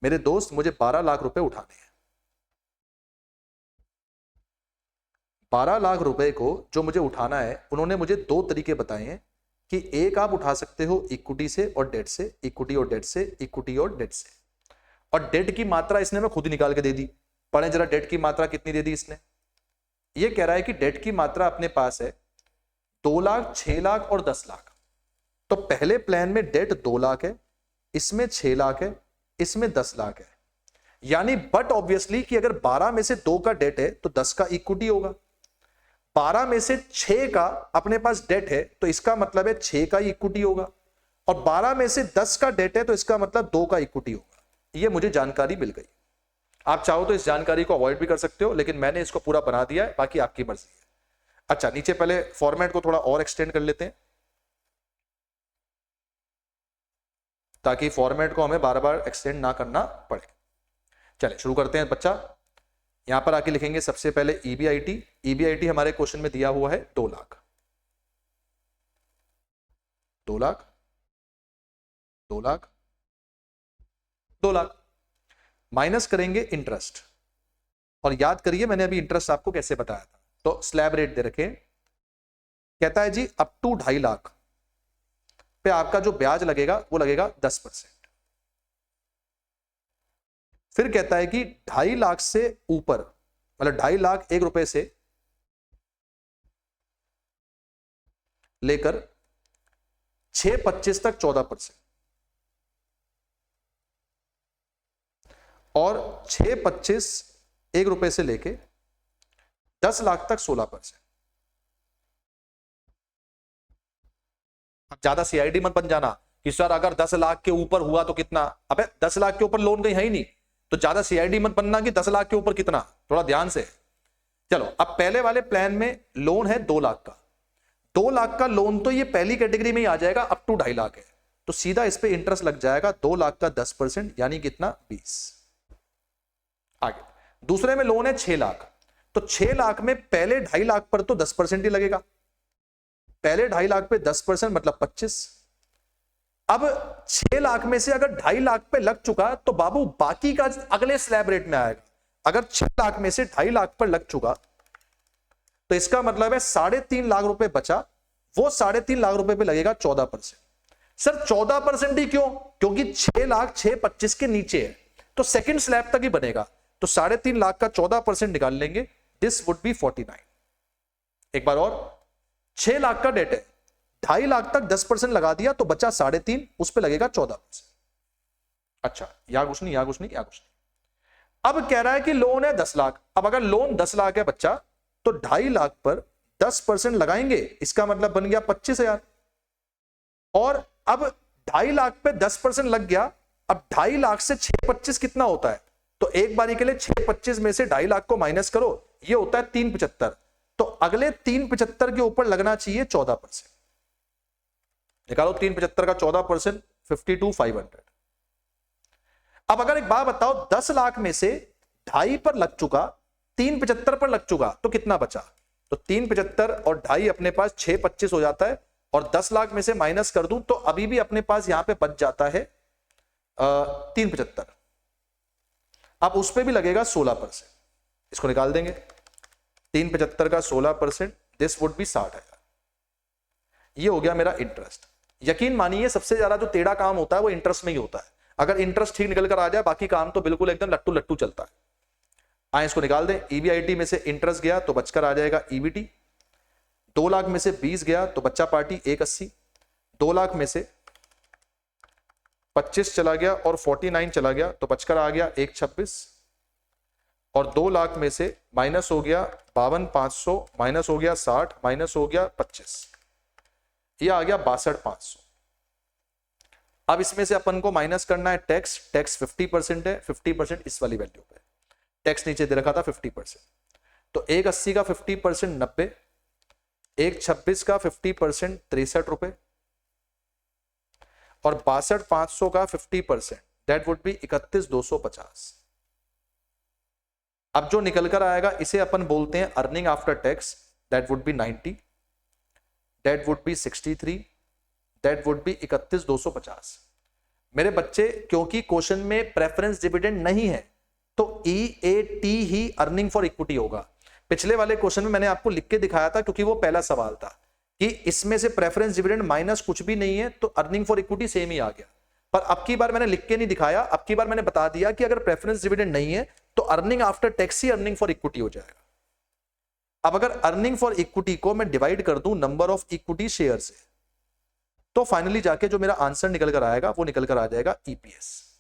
मेरे दोस्त, मुझे 12 लाख रुपए उठाने हैं। 12 लाख रुपए को जो मुझे उठाना है, उन्होंने मुझे 2 तरीके बताए हैं कि एक आप उठा सकते हो इक्विटी से और डेट से, इक्विटी और डेट से, इक्विटी और डेट से। और डेट की मात्रा इसने मैं खुद ही निकाल के दे दी। पढ़े जरा डेट की मात्रा कितनी दे दी इसने। ये कह रहा है कि डेट की मात्रा अपने पास है 2 लाख, 6 लाख और 10 लाख। तो पहले प्लान में डेट 2 लाख है, इसमें 6 लाख है, इसमें 10 लाख है। यानी बट ऑब्वियसली कि अगर 12 में से 2 का डेट है तो 10 का इक्विटी होगा। 12 में से 6 का अपने पास डेट है तो इसका मतलब है 6 का इक्विटी होगा, और 12 में से 10 का डेट है तो इसका मतलब 2 का इक्विटी होगा। ये मुझे जानकारी मिल गई। आप चाहो तो इस जानकारी को अवॉइड भी कर सकते हो, लेकिन मैंने इसको पूरा बना दिया है, बाकी आपकी मर्जी है। अच्छा, नीचे पहले फॉर्मेट को थोड़ा और एक्सटेंड कर लेते हैं ताकि फॉर्मेट को हमें बार बार एक्सटेंड ना करना पड़े। चलिए शुरू करते हैं बच्चा। यहां पर आके लिखेंगे सबसे पहले ईबीआईटी। ईबीआईटी हमारे क्वेश्चन में दिया हुआ है 2 लाख, 2 लाख, 2 लाख, 2 लाख। माइनस करेंगे इंटरेस्ट, और याद करिए मैंने अभी इंटरेस्ट आपको कैसे बताया था। तो स्लैब रेट दे रखे, कहता है जी अप टू 2.5 लाख पे आपका जो ब्याज लगेगा वो लगेगा 10%। फिर कहता है कि 2.5 लाख से ऊपर, मतलब 2.5 लाख 1 रुपए से लेकर 6.25 तक 14%, और 6.25 1 रुपए से लेके 10 लाख तक 16%। ज्यादा सीआईडी मत बन जाना कि सर अगर 10 लाख के ऊपर हुआ तो कितना। अबे 10 लाख के ऊपर लोन कहीं है ही नहीं, तो ज्यादा सीआईडी मत बनना कि 10 लाख के ऊपर कितना, थोड़ा ध्यान से। चलो, अब पहले वाले प्लान में लोन है 2 लाख का। 2 लाख का लोन तो ये पहली कैटेगरी में ही आ जाएगा, अप टू 2.5 लाख है, तो सीधा इस पे इंटरेस्ट लग जाएगा 2 लाख का 10%, यानी कितना 20। आगे दूसरे में लोन है 6 लाख, तो 6 लाख में पहले 2.5 लाख पर तो 10% ही लगेगा। पहले 2.5 लाख पे 10% मतलब 25। अब 6 लाख में से अगर 2.5 लाख पे लग चुका तो बाबू बाकी का अगले स्लैब रेट में आएगा। अगर 6 लाख में से 2.5 लाख पर लग चुका तो इसका मतलब है 3.5 लाख रुपए बचा, वो 3.5 लाख रुपए पे लगेगा 14%। सर 14% ही क्यों? क्योंकि 6 लाख 6.25 के नीचे है, तो सेकंड स्लैब तक ही बनेगा, तो 3.5 लाख का 14% निकाल लेंगे, दिस वुड बी 49। एक बार और, 6 लाख का डेट है, 2.5 लाख तक 10% लगा दिया तो बचा 3.5, उस पर लगेगा 14%। अच्छा, यहां कुछ नहीं, यहां कुछ नहीं, यहां कुछ नहीं। अब कह रहा है कि लोन है 10 लाख। अब अगर लोन 10 लाख है बच्चा, तो 2.5 लाख पर 10% लगाएंगे, इसका मतलब बन गया 25,000। और अब 2.5 लाख पे 10% लग गया। अब 2.5 लाख से 6.25 कितना होता है? तो एक बारी के लिए 6.25 में से 2.5 लाख को माइनस करो, ये होता है 3.75। तो अगले 375 के ऊपर लगना चाहिए 14%। निकालो 375 का 14%, 52,500। अब अगर एक बात बताओ, 10 लाख में से 2.5 पर लग चुका, 375 पर लग चुका, तो कितना बचा? तो 375 और 2.5 अपने पास 625 हो जाता है, और 10 लाख में से माइनस कर दूं तो अभी भी अपने पास यहां पे बच जाता है 375। अब उस पर भी लगेगा 16%, इसको निकाल देंगे। 375 का 16%, दिस वुड बी 60,000। ये हो गया मेरा इंटरेस्ट। यकीन मानिए सबसे ज्यादा जो टेढ़ा काम होता है वो इंटरेस्ट में ही होता है। अगर इंटरेस्ट ठीक निकल कर आ जाए, बाकी काम तो बिल्कुल एकदम लट्टू लट्टू चलता है। आए इसको निकाल दें। ईबीआईटी में से इंटरेस्ट गया तो बचकर आ जाएगा ईबीटी। 2 लाख में से 20 गया तो बच्चा पार्टी 180। 2 लाख में से 25 चला गया और 49 चला गया तो बचकर आ गया 126। और 2 लाख में से माइनस हो गया 52,500, माइनस हो गया 60, माइनस हो गया 25, ये आ गया 62,500। अब इसमें से अपन को माइनस करना है टैक्स। टैक्स 50% है, 50% इस वाली वैल्यू पे। टैक्स नीचे दे रखा था 50%, तो 180 का 50% 90, 126 का 50% 63 रुपए, और 62,500 का 50% दैट वुड बी 31,250। अब जो निकल कर आएगा इसे अपन बोलते हैं earning after tax, that would be 90, that would be 63, that would be 31,250। मेरे बच्चे, क्योंकि क्वेश्चन में प्रेफरेंस डिविडेंड नहीं है तो EAT he earning for equity होगा। पिछले वाले क्वेश्चन में मैंने आपको लिख के दिखाया था, क्योंकि वो पहला सवाल था कि इसमें से प्रेफरेंस डिविडेंड माइनस कुछ भी नहीं है, तो अर्निंग फॉर इक्विटी सेम ही आ गया। पर अब की बार मैंने लिख के नहीं दिखाया, अब की बार मैंने बता दिया कि अगर प्रेफरेंस डिविडेंड नहीं है तो earning after tax he earning for equity हो जाएगा। अब अगर अर्निंग फॉर इक्विटी को मैं डिवाइड कर दूं नंबर ऑफ इक्विटी शेयर से, तो फाइनली जाके जो मेरा आंसर निकल कर आएगा वो निकल कर आ जाएगा ईपीएस।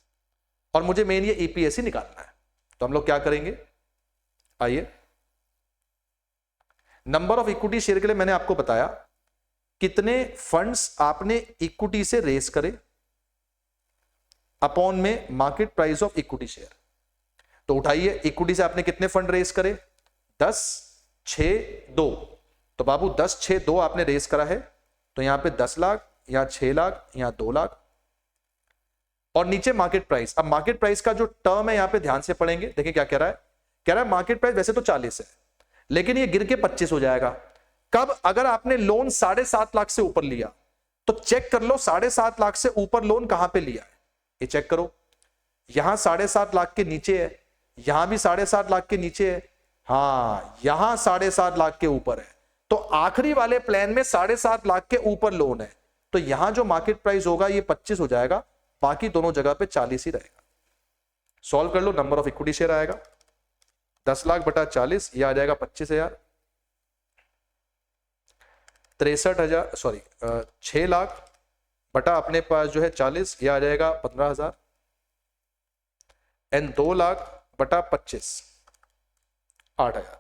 और मुझे मेन ये ईपीएस ही निकालना है, तो हम लोग क्या करेंगे, आइए। नंबर ऑफ इक्विटी शेयर के लिए मैंने आपको बताया कितने फंड्स आपने इक्विटी से रेस करे अपॉन में market price of equity share. तो उठाइए, इक्विटी से आपने कितने फंड रेस करे, 10, 6, 2। तो बाबू 10, 6, 2 आपने रेस करा है, तो यहां पे 10 लाख, यहां 6 लाख, यहां 2 लाख, और नीचे मार्केट प्राइस। अब मार्केट प्राइस का जो टर्म है यहां पे ध्यान से पढ़ेंगे, देखिए क्या कह रहा है। कह रहा है मार्केट प्राइस वैसे तो 40 है, लेकिन ये गिर के 25 हो जाएगा। कब? अगर आपने लोन 7.5 लाख से ऊपर लिया, तो चेक कर लो 7.5 लाख से ऊपर लोन कहां पे लिया है, ये चेक करो। यहां 7.5 लाख के नीचे है, यहां भी 7.5 लाख के नीचे है, हाँ यहां 7.5 लाख के ऊपर है। तो आखिरी वाले प्लान में 7.5 लाख के ऊपर लोन है, तो यहां जो मार्केट प्राइस होगा ये 25 हो जाएगा, बाकी दोनों जगह पे 40 ही रहेगा। सॉल्व कर लो, नंबर ऑफ इक्विटी शेयर आएगा 10 लाख बटा 40, ये आ जाएगा 25,000। 63,000, सॉरी 6 लाख बटा अपने पास जो है 40, ये आ जाएगा 15,000। एंड 2 लाख बटा 25, 8,000।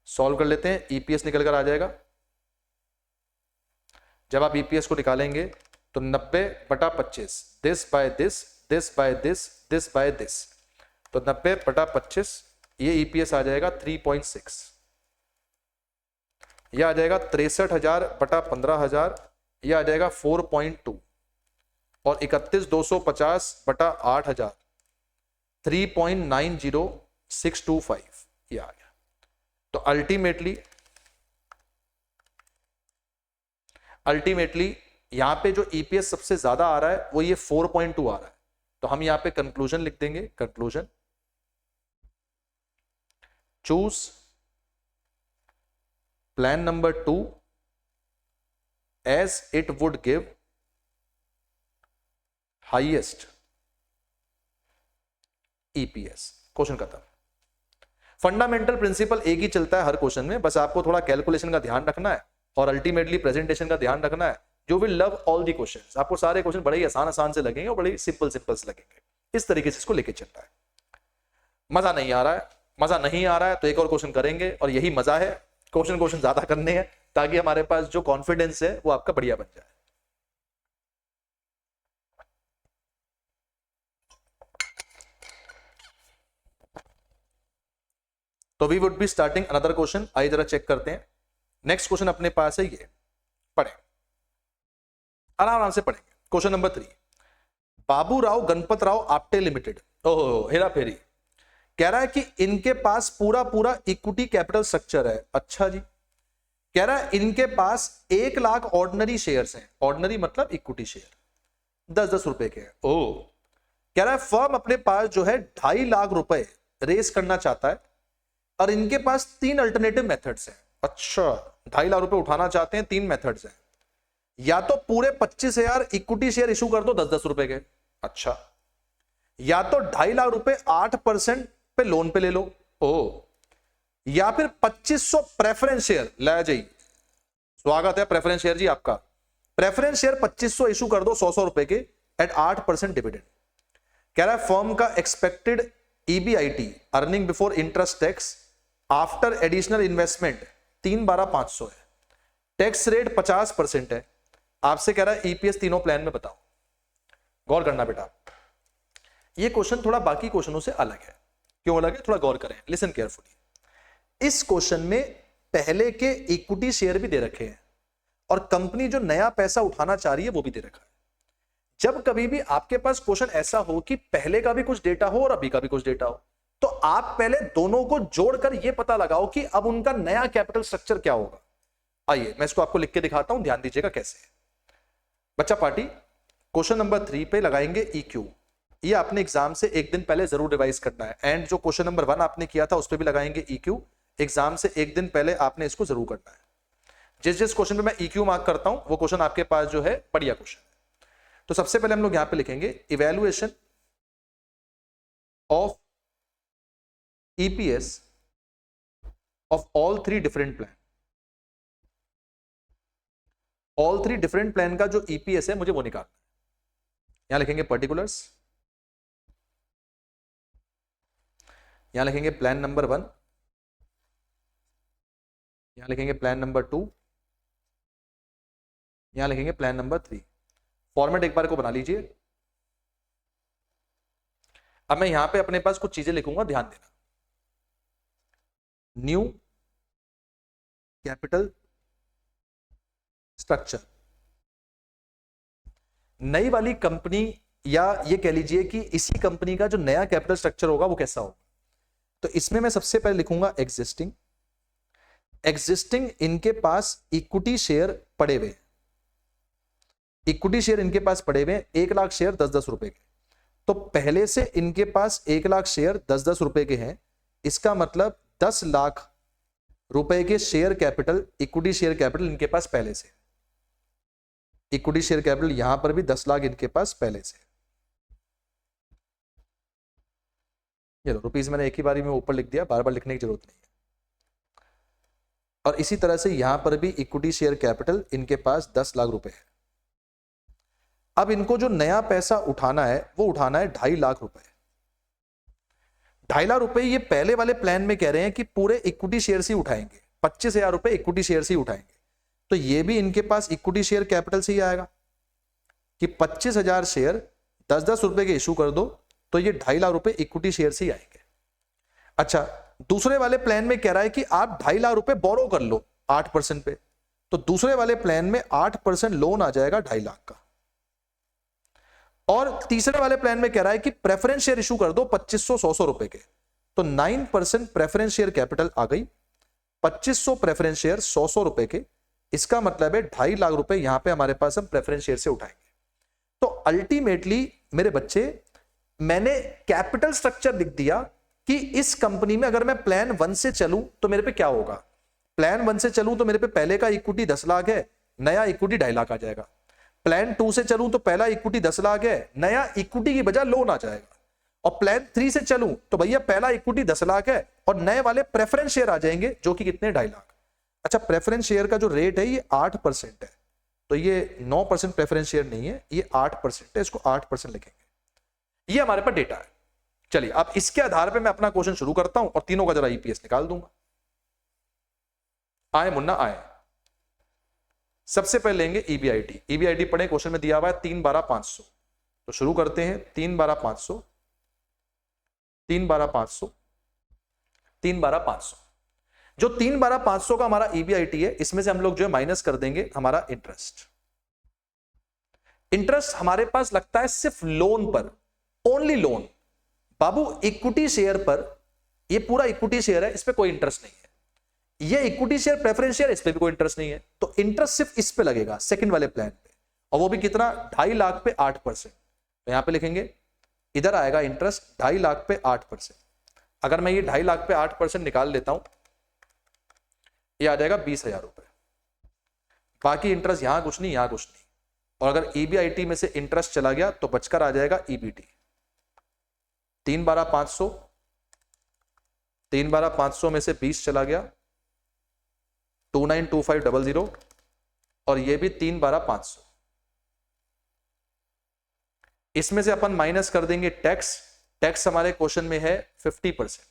सॉल्व कर लेते हैं, ईपीएस निकल कर आ जाएगा। जब आप ईपीएस को निकालेंगे तो 90 बटा 25, this by this, this by this, this by this, तो 90 बटा 25, ये ईपीएस आ जाएगा 3.6। यह आ जाएगा 63,000 बटा 15,000, यह आ जाएगा 4.2, और 31,250 बटा 8,000 3.90625, ये आ गया। तो अल्टीमेटली यहां पे जो ईपीएस सबसे ज्यादा आ रहा है वो ये 4.2 आ रहा है। तो हम यहां पे कंक्लूजन लिख देंगे, conclusion, choose plan number 2 as it would give highest EPS. Question खत्म। फंडामेंटल प्रिंसिपल एक ही चलता है हर क्वेश्चन में, बस आपको थोड़ा कैलकुलेशन का ध्यान रखना है और अल्टीमेटली प्रेजेंटेशन का ध्यान रखना है। You will love all the questions, आपको सारे क्वेश्चन बड़े ही आसान से लगेंगे और बड़े ही सिंपल से लगेंगे। इस तरीके से इसको लेके चलना है। मजा नहीं आ रहा है, मजा नहीं आ रहा है तो एक और क्वेश्चन करेंगे, और यही मजा है, क्वेश्चन ज्यादा करने हैं ताकि हमारे पास जो कॉन्फिडेंस है वो आपका बढ़िया बन जाए। तो we would be starting another question. आइए जरा चेक करते हैं। नेक्स्ट क्वेश्चन अपने पास है, ये पढ़े, आराम से पढ़ेंगे। Question number 3, Baburao Ganpat Rao Apte limited, ओहो हेरा फेरी, कह रहा है कि इनके पास पूरा इक्विटी कैपिटल स्ट्रक्चर है। अच्छा जी, कह रहा है इनके पास 1 लाख ऑर्डिनरी शेयर्स हैं। ऑर्डिनरी मतलब इक्विटी शेयर 10-10 रुपए के हैं। ओह, कह रहा है फर्म अपने पास जो है 2.5 लाख रुपए रेस करना चाहता है और इनके पास 3 अल्टरनेटिव मेथड्स हैं। अच्छा, 2.5 लाख रुपए उठाना चाहते हैं, 3 मेथड्स हैं। या तो पूरे 25,000 इक्विटी शेयर इशू कर दो 10-10 रुपए के, अच्छा, या तो 2.5 लाख रुपए 8% पे लोन पे ले लो, ओ, या फिर 2500 प्रेफरेंस शेयर। ले जाइए, स्वागत है प्रेफरेंस शेयर जी आपका। प्रेफरेंस शेयर 2500 इशू कर दो 100 रुपए के एट 8% डिविडेंड। कह रहा है फर्म का expected EBIT, earning before interest tax after additional investment 3,12,500 है, टैक्स रेट 50% है। आपसे कह रहा है EPS तीनों प्लान में बताओ। गौर करना बेटा, ये क्वेश्चन थोड़ा बाकी क्वेश्चनों से अलग है। क्यों अलग है, थोड़ा गौर करें, लिसन केयरफुली। इस क्वेश्चन में पहले के इक्विटी शेयर भी दे रखे हैं और कंपनी जो नया पैसा उठाना चाह रही है वो भी दे रखा है। जब कभी भी आपके पास क्वेश्चन ऐसा हो कि पहले का भी कुछ डेटा हो और अभी का भी कुछ डेटा हो, तो आप पहले दोनों को जोड़कर यह पता लगाओ कि अब उनका नया कैपिटल स्ट्रक्चर क्या होगा। आइए मैं इसको आपको लिख के दिखाता हूं, ध्यान दीजिएगा कैसे। बच्चा पार्टी, क्वेश्चन नंबर 3 पे लगाएंगे EQ। ये आपने एग्जाम से एक दिन पहले जरूर रिवाइज करना है। एंड जो क्वेश्चन नंबर 1 आपने किया था उस पर भी लगाएंगे EQ। एग्जाम से एक दिन पहले आपने इसको जरूर करना है। जिस क्वेश्चन पे मैं EQ मार्क करता हूं वो क्वेश्चन आपके पास जो है बढ़िया क्वेश्चन है। तो सबसे पहले हम लोग यहां पे लिखेंगे evaluation of EPS of all 3 different plan. All 3 different plan का जो EPS है मुझे वो निकालना है। यहां लिखेंगे पर्टिकुलर्स, यहां लिखेंगे प्लान नंबर 1, यहां लिखेंगे प्लान नंबर 2, यहां लिखेंगे प्लान नंबर 3। फॉर्मेट एक बार को बना लीजिए। अब मैं यहां पे अपने पास कुछ चीजें लिखूंगा, ध्यान देना। न्यू कैपिटल स्ट्रक्चर, नई वाली कंपनी, या ये कह लीजिए कि इसी कंपनी का जो नया कैपिटल स्ट्रक्चर होगा वो कैसा होगा। तो इसमें मैं सबसे पहले लिखूंगा एग्जिस्टिंग। एग्जिस्टिंग इनके पास इक्विटी शेयर पड़े हुए, इक्विटी शेयर इनके पास पड़े हुए 1 लाख शेयर 10-10 रुपए के। तो पहले से इनके पास 1 लाख शेयर 10-10 रुपए के हैं। इसका मतलब 10 लाख रुपए के share capital, equity share capital इनके पास पहले से। इक्विटी शेयर कैपिटल यहां पर भी 10 लाख इनके पास पहले से। ये लो रुपीज मैंने एक ही बारी में ऊपर लिख दिया, बार बार लिखने की जरूरत नहीं है। और इसी तरह से यहां पर भी इक्विटी शेयर कैपिटल इनके पास 10 लाख रुपए है। अब इनको जो नया पैसा उठाना है वो उठाना है 2.5 लाख रुपए। 2.5 लाख रुपए ये पहले वाले प्लान में कह रहे हैं कि पूरे इक्विटी शेयर से उठाएंगे, 25,000 रुपए इक्विटी शेयर से उठाएंगे। तो ये भी इनके पास इक्विटी शेयर कैपिटल से ही आएगा कि 25,000 शेयर 10-10 रुपए के इशू कर दो, तो ये 2.5 लाख रुपए इक्विटी शेयर से ही आएंगे। अच्छा, दूसरे वाले प्लान में कह रहा है कि आप 2.5 लाख रुपए बोरो कर लो 8% पे। तो दूसरे वाले प्लान में 8% लोन आ जाएगा 2.5 लाख का। और तीसरे वाले प्लान में कह रहा है कि प्रेफरेंस शेयर इशू कर दो 2500-100 रुपए के। तो 9% प्रेफरेंस शेयर कैपिटल आ गई, 2500 प्रेफरेंस शेयर 100 रुपए के। इसका मतलब है 2.5 लाख रुपए यहां पे हमारे पास हम प्रेफरेंस शेयर से उठाएंगे। तो अल्टीमेटली मेरे बच्चे, मैंने कैपिटल स्ट्रक्चर लिख दिया कि इस कंपनी में अगर मैं प्लान 1 से चलूं तो मेरे पे क्या होगा। प्लान 1 से चलूं तो मेरे पे पहले का इक्विटी 10 लाख है, नया इक्विटी 2.5 लाख आ जाएगा। प्लान 2 से चलूं तो पहला इक्विटी 10 लाख है, नया इक्विटी की बजाय लोन आ जाएगा। और प्लान 3 से चलूं तो भैया पहला इक्विटी 10 लाख है और नए वाले प्रेफरेंस शेयर आ जाएंगे जो कि कितने 2.5 लाख। अच्छा, प्रेफरेंस शेयर का जो रेट है ये 8% है, तो ये 9% प्रेफरेंस शेयर नहीं है, ये 8% है, इसको 8% लिखेंगे। ये हमारे पास डेटा है। चलिए अब इसके आधार पे मैं अपना क्वेश्चन शुरू करता हूं और तीनों का जरा EPS निकाल दूंगा। आए मुन्ना आए। सबसे पहले लेंगे EBIT। EBIT पढ़े, क्वेश्चन में दिया हुआ है 3/12/500। तो शुरू करते हैं 3/12/500, 3/12/500 3/12/500। जो 3/12/500 का हमारा ईबीआईटी है, इसमें से हम लोग जो है माइनस कर देंगे हमारा इंटरेस्ट। इंटरेस्ट हमारे पास लगता है सिर्फ लोन पर, ओनली लोन। बाबू इक्विटी शेयर पर, ये पूरा इक्विटी शेयर है, इस पे कोई इंटरेस्ट नहीं है। ये इक्विटी शेयर प्रेफरेंस शेयर, इस पे भी कोई इंटरेस्ट नहीं है। तो इंटरेस्ट सिर्फ इस पे लगेगा, सेकंड वाले प्लान पे, और वो भी कितना, 2.5 लाख पे 8%। तो यहां पे लिखेंगे, इधर आएगा इंटरेस्ट 2.5 लाख पे 8%। अगर मैं ये 2.5 लाख पे 8% निकाल लेता हूं, ये आ जाएगा 20,000 रुपए। बाकी इंटरेस्ट यहां कुछ नहीं, यहां कुछ नहीं। और अगर ईबीआईटी में से इंटरेस्ट चला गया तो बचकर आ जाएगा ईबीटी। 3/12/500, 3/12/500 में से 20 चला गया, 292500, और ये भी 3/12/500। इसमें से अपन माइनस कर देंगे टैक्स। टैक्स हमारे क्वेश्चन में है 50%।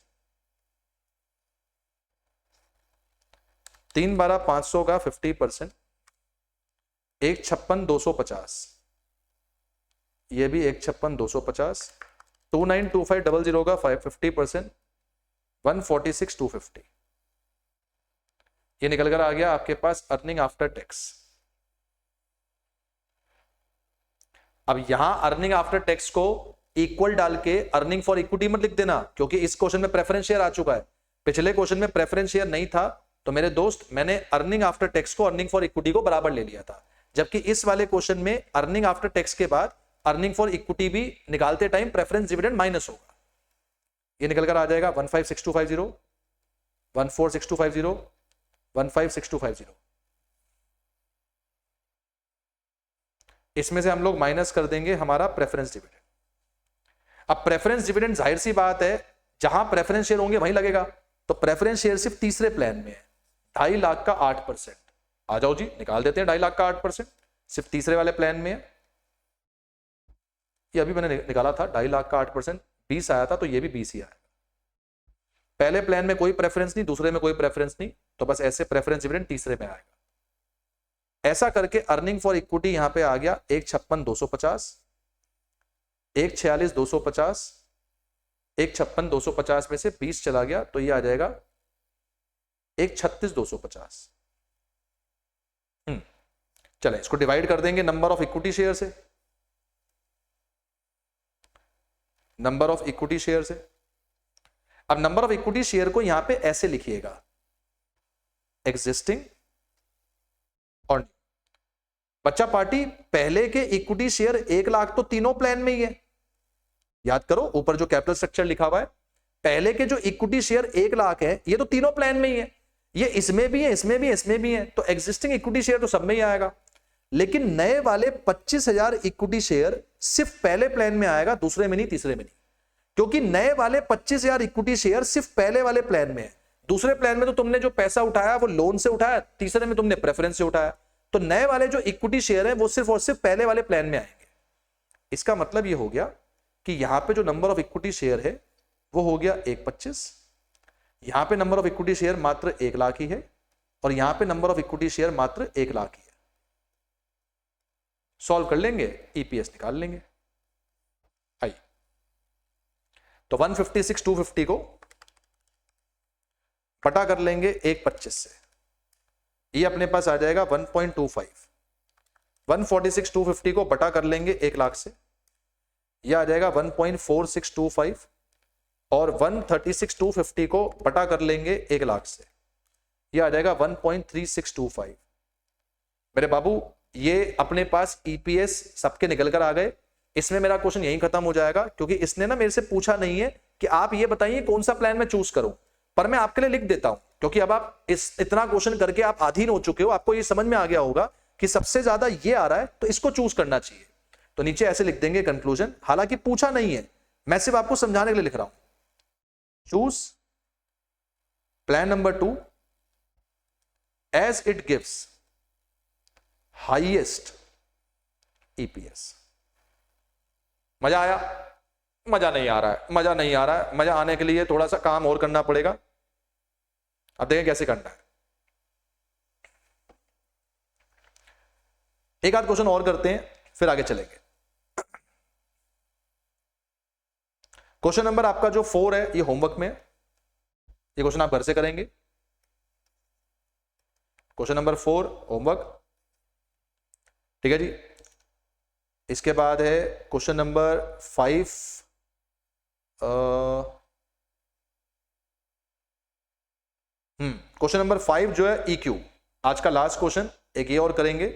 3/12/500 का 50%, 156,250, ये भी 156,250। 292500 का 50%, 146,250। ये निकल कर आ गया आपके पास अर्निंग आफ्टर टैक्स। अब यहां अर्निंग आफ्टर टैक्स को इक्वल डाल के अर्निंग फॉर इक्विटी मत लिख देना, क्योंकि इस क्वेश्चन में प्रेफरेंस शेयर आ चुका है। पिछले क्वेश्चन में प्रेफरेंस शेयर नहीं था, तो मेरे दोस्त मैंने अर्निंग आफ्टर टैक्स को अर्निंग फॉर इक्विटी को बराबर ले लिया था। जबकि इस वाले क्वेश्चन में अर्निंग आफ्टर टैक्स के बाद अर्निंग फॉर इक्विटी भी निकालते टाइम प्रेफरेंस डिविडेंड माइनस होगा। ये निकल कर आ जाएगा 156250, 146250, 156250। इसमें से हम लोग माइनस कर देंगे हमारा प्रेफरेंस डिविडेंड। अब प्रेफरेंस डिविडेंड जाहिर सी बात है, जहां प्रेफरेंस शेयर होंगे वहीं लगेगा। तो प्रेफरेंस शेयर सिर्फ तीसरे प्लान में है, 2.5 लाख का 8%। आ जाओ जी, निकाल देते हैं 2.5 लाख का 8%, सिर्फ तीसरे वाले प्लान में है। ये अभी मैंने निकाला था, 2.5 लाख का 8%, 20 आया था, तो ये भी 20 ही आया। पहले प्लान में कोई प्रेफरेंस नहीं, दूसरे में कोई प्रेफरेंस नहीं, तो बस ऐसे प्रेफरेंस डिविडेंड तीसरे में आएगा। ऐसा करके अर्निंग फॉर इक्विटी यहां पे आ गया 156,250, 146,250, 156,250 में से 20 चला गया, तो ये आ जाएगा 136,250। चले इसको डिवाइड कर देंगे नंबर ऑफ इक्विटी शेयर से, नंबर ऑफ इक्विटी शेयर से। अब नंबर ऑफ इक्विटी शेयर को यहां पे ऐसे लिखिएगा, एग्जिस्टिंग और बच्चा पार्टी। पहले के इक्विटी शेयर 1 लाख तो तीनों प्लान में ही है, याद करो ऊपर जो कैपिटल स्ट्रक्चर लिखा हुआ है। पहले के जो इक्विटी शेयर 1 लाख है, ये तो तीनों प्लान में ही है, ये इसमें भी है, इसमें भी है, इसमें भी है, तो एग्जिस्टिंग इक्विटी शेयर तो सब में ही आएगा। लेकिन नए वाले 25,000 इक्विटी शेयर सिर्फ पहले प्लान में आएगा, दूसरे में नहीं, तीसरे में नहीं। क्योंकि नए वाले 25,000 इक्विटी शेयर सिर्फ पहले वाले प्लान में है। दूसरे प्लान में तो तुमने जो पैसा उठाया वो लोन से उठाया, तीसरे में तुमने प्रेफरेंस से उठाया। तो नए वाले जो इक्विटी शेयर है वो सिर्फ और सिर्फ पहले वाले प्लान में आएंगे। इसका मतलब ये हो गया कि यहां पे जो नंबर ऑफ इक्विटी शेयर है वो हो गया 125, यहां पे नंबर ऑफ इक्विटी शेयर मात्र 1 लाख ही है, और यहां पे नंबर ऑफ इक्विटी शेयर मात्र 1 लाख ही है। सॉल्व कर लेंगे, ईपीएस निकाल लेंगे। आइए, तो 156,250 को बटा कर लेंगे 125 से, ये अपने पास आ जाएगा 1.25। 146,250 को बटा कर लेंगे 1 लाख से, ये आ जाएगा 1.4625, और 136,250 को बटा कर लेंगे 1 लाख से, ये आ जाएगा 1.3625। मेरे बाबू ये अपने पास ईपीएस सबके निकल कर आ गए। इसमें मेरा क्वेश्चन यहीं खत्म हो जाएगा, क्योंकि इसने ना मेरे से पूछा नहीं है कि आप ये बताइए कौन सा प्लान मैं चूज करूं, पर मैं आपके लिए लिख देता हूं, क्योंकि अब आप इतना क्वेश्चन करके आप अधीन हो चुके हो, आपको ये समझ में आ गया होगा कि सबसे ज्यादा ये आ रहा है तो इसको चूज करना चाहिए। तो नीचे ऐसे लिख देंगे कंक्लूजन, हालांकि पूछा नहीं है, मैं सिर्फ आपको समझाने के लिए लिख रहा हूं। Choose plan number 2 as it gives highest EPS. मजा आया? मजा नहीं आ रहा है, मजा नहीं आ रहा है। मजा आने के लिए थोड़ा सा काम और करना पड़ेगा। अब देखें कैसे करना है। एक आध क्वेश्चन और करते हैं, फिर आगे चलेंगे। क्वेश्चन नंबर आपका जो 4 है, ये होमवर्क में है, ये क्वेश्चन आप घर से करेंगे। क्वेश्चन नंबर 4 होमवर्क, ठीक है जी। इसके बाद है क्वेश्चन नंबर 5, क्वेश्चन नंबर 5 जो है EQ, आज का लास्ट क्वेश्चन, एक ये और करेंगे,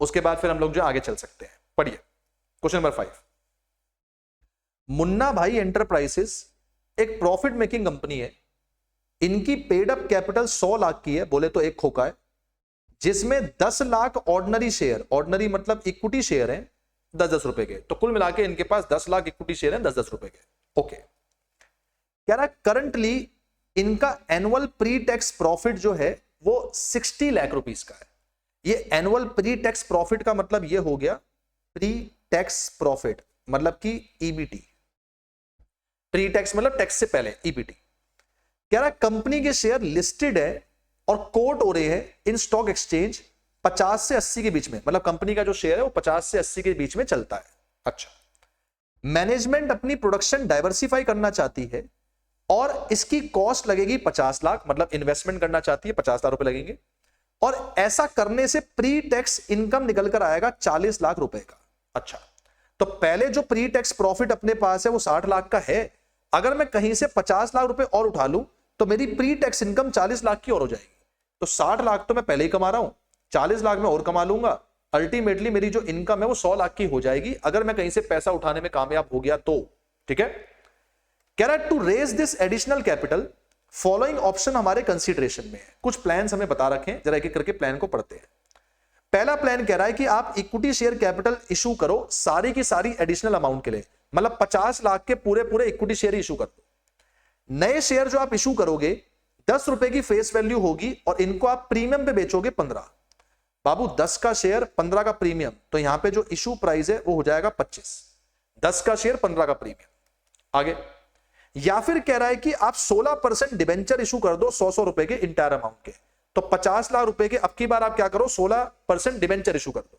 उसके बाद फिर हम लोग जो आगे चल सकते हैं। पढ़िए क्वेश्चन नंबर 5। मुन्ना भाई एंटरप्राइजेस एक प्रॉफिट मेकिंग कंपनी है, इनकी पेड अप कैपिटल 100 लाख की है, बोले तो एक खोखा है, जिसमें 10 लाख ऑर्डिनरी शेयर, ऑर्डिनरी मतलब इक्विटी शेयर है 10-10 रुपए के, तो कुल मिला के इनके पास 10 लाख इक्विटी शेयर है 10-10 रुपए के। ओके, कह रहा करंटली इनका एनुअल प्री टैक्स प्रॉफिट जो है वो 60 लाख रुपीस का है। ये एनुअल प्री टैक्स प्रॉफिट का मतलब ये हो गया, प्री टैक्स प्रॉफिट मतलब कि ईबीटी, प्री टैक्स मतलब टैक्स से पहले ईबीटी। कह रहा कंपनी के शेयर लिस्टेड है और कोट हो रहे हैं इन स्टॉक एक्सचेंज 50 से 80 के बीच में, मतलब कंपनी का जो शेयर है वो 50 से 80 के बीच में चलता है। अच्छा, मैनेजमेंट अपनी प्रोडक्शन डाइवर्सिफाई करना चाहती है और इसकी कॉस्ट लगेगी 50 लाख, मतलब इन्वेस्टमेंट करना चाहती है 50 लाख रुपए लगेंगे, और ऐसा करने से प्री टैक्स इनकम निकल कर आएगा 40 लाख रुपए का। अच्छा, तो पहले जो प्री टैक्स प्रॉफिट अपने पास है वो 60 लाख का है, अगर मैं कहीं से 50 लाख रुपए और उठा लूं तो मेरी प्री टैक्स इनकम 40 लाख की और हो जाएगी। तो 60 लाख तो मैं पहले ही कमा रहा हूं, 40 लाख में और कमा लूंगा, अल्टीमेटली मेरी जो इनकम है वो 100 लाख की हो जाएगी, अगर मैं कहीं से पैसा उठाने में कामयाब हो गया तो। ठीक है, कह रहा है to raise this additional capital following option हमारे कंसीडरेशन में है। कुछ प्लान्स हमें बता रखे हैं, जरा एक एक करके प्लान को पढ़ते हैं। पहला प्लान कह रहा है कि आप इक्विटी शेयर कैपिटल इशू करो सारी की सारी एडिशनल अमाउंट के लिए, मतलब 50 लाख के पूरे पूरे इक्विटी शेयर इशू कर दो। नए शेयर जो आप इशू करोगे 10 रुपए की फेस वैल्यू होगी और इनको आप प्रीमियम पे बेचोगे 15। बाबू 10 का शेयर 15 का प्रीमियम, तो यहां पे जो इशू प्राइस है वो हो जाएगा 25, 10 का शेयर 15 का प्रीमियम। आगे, या फिर कह रहा है कि आप 16% डिबेंचर इशू कर दो 100 रुपए के इंटायर अमाउंट के, तो 50 लाख रुपए के अब की बार आप क्या करो 16% डिबेंचर इशू कर दो,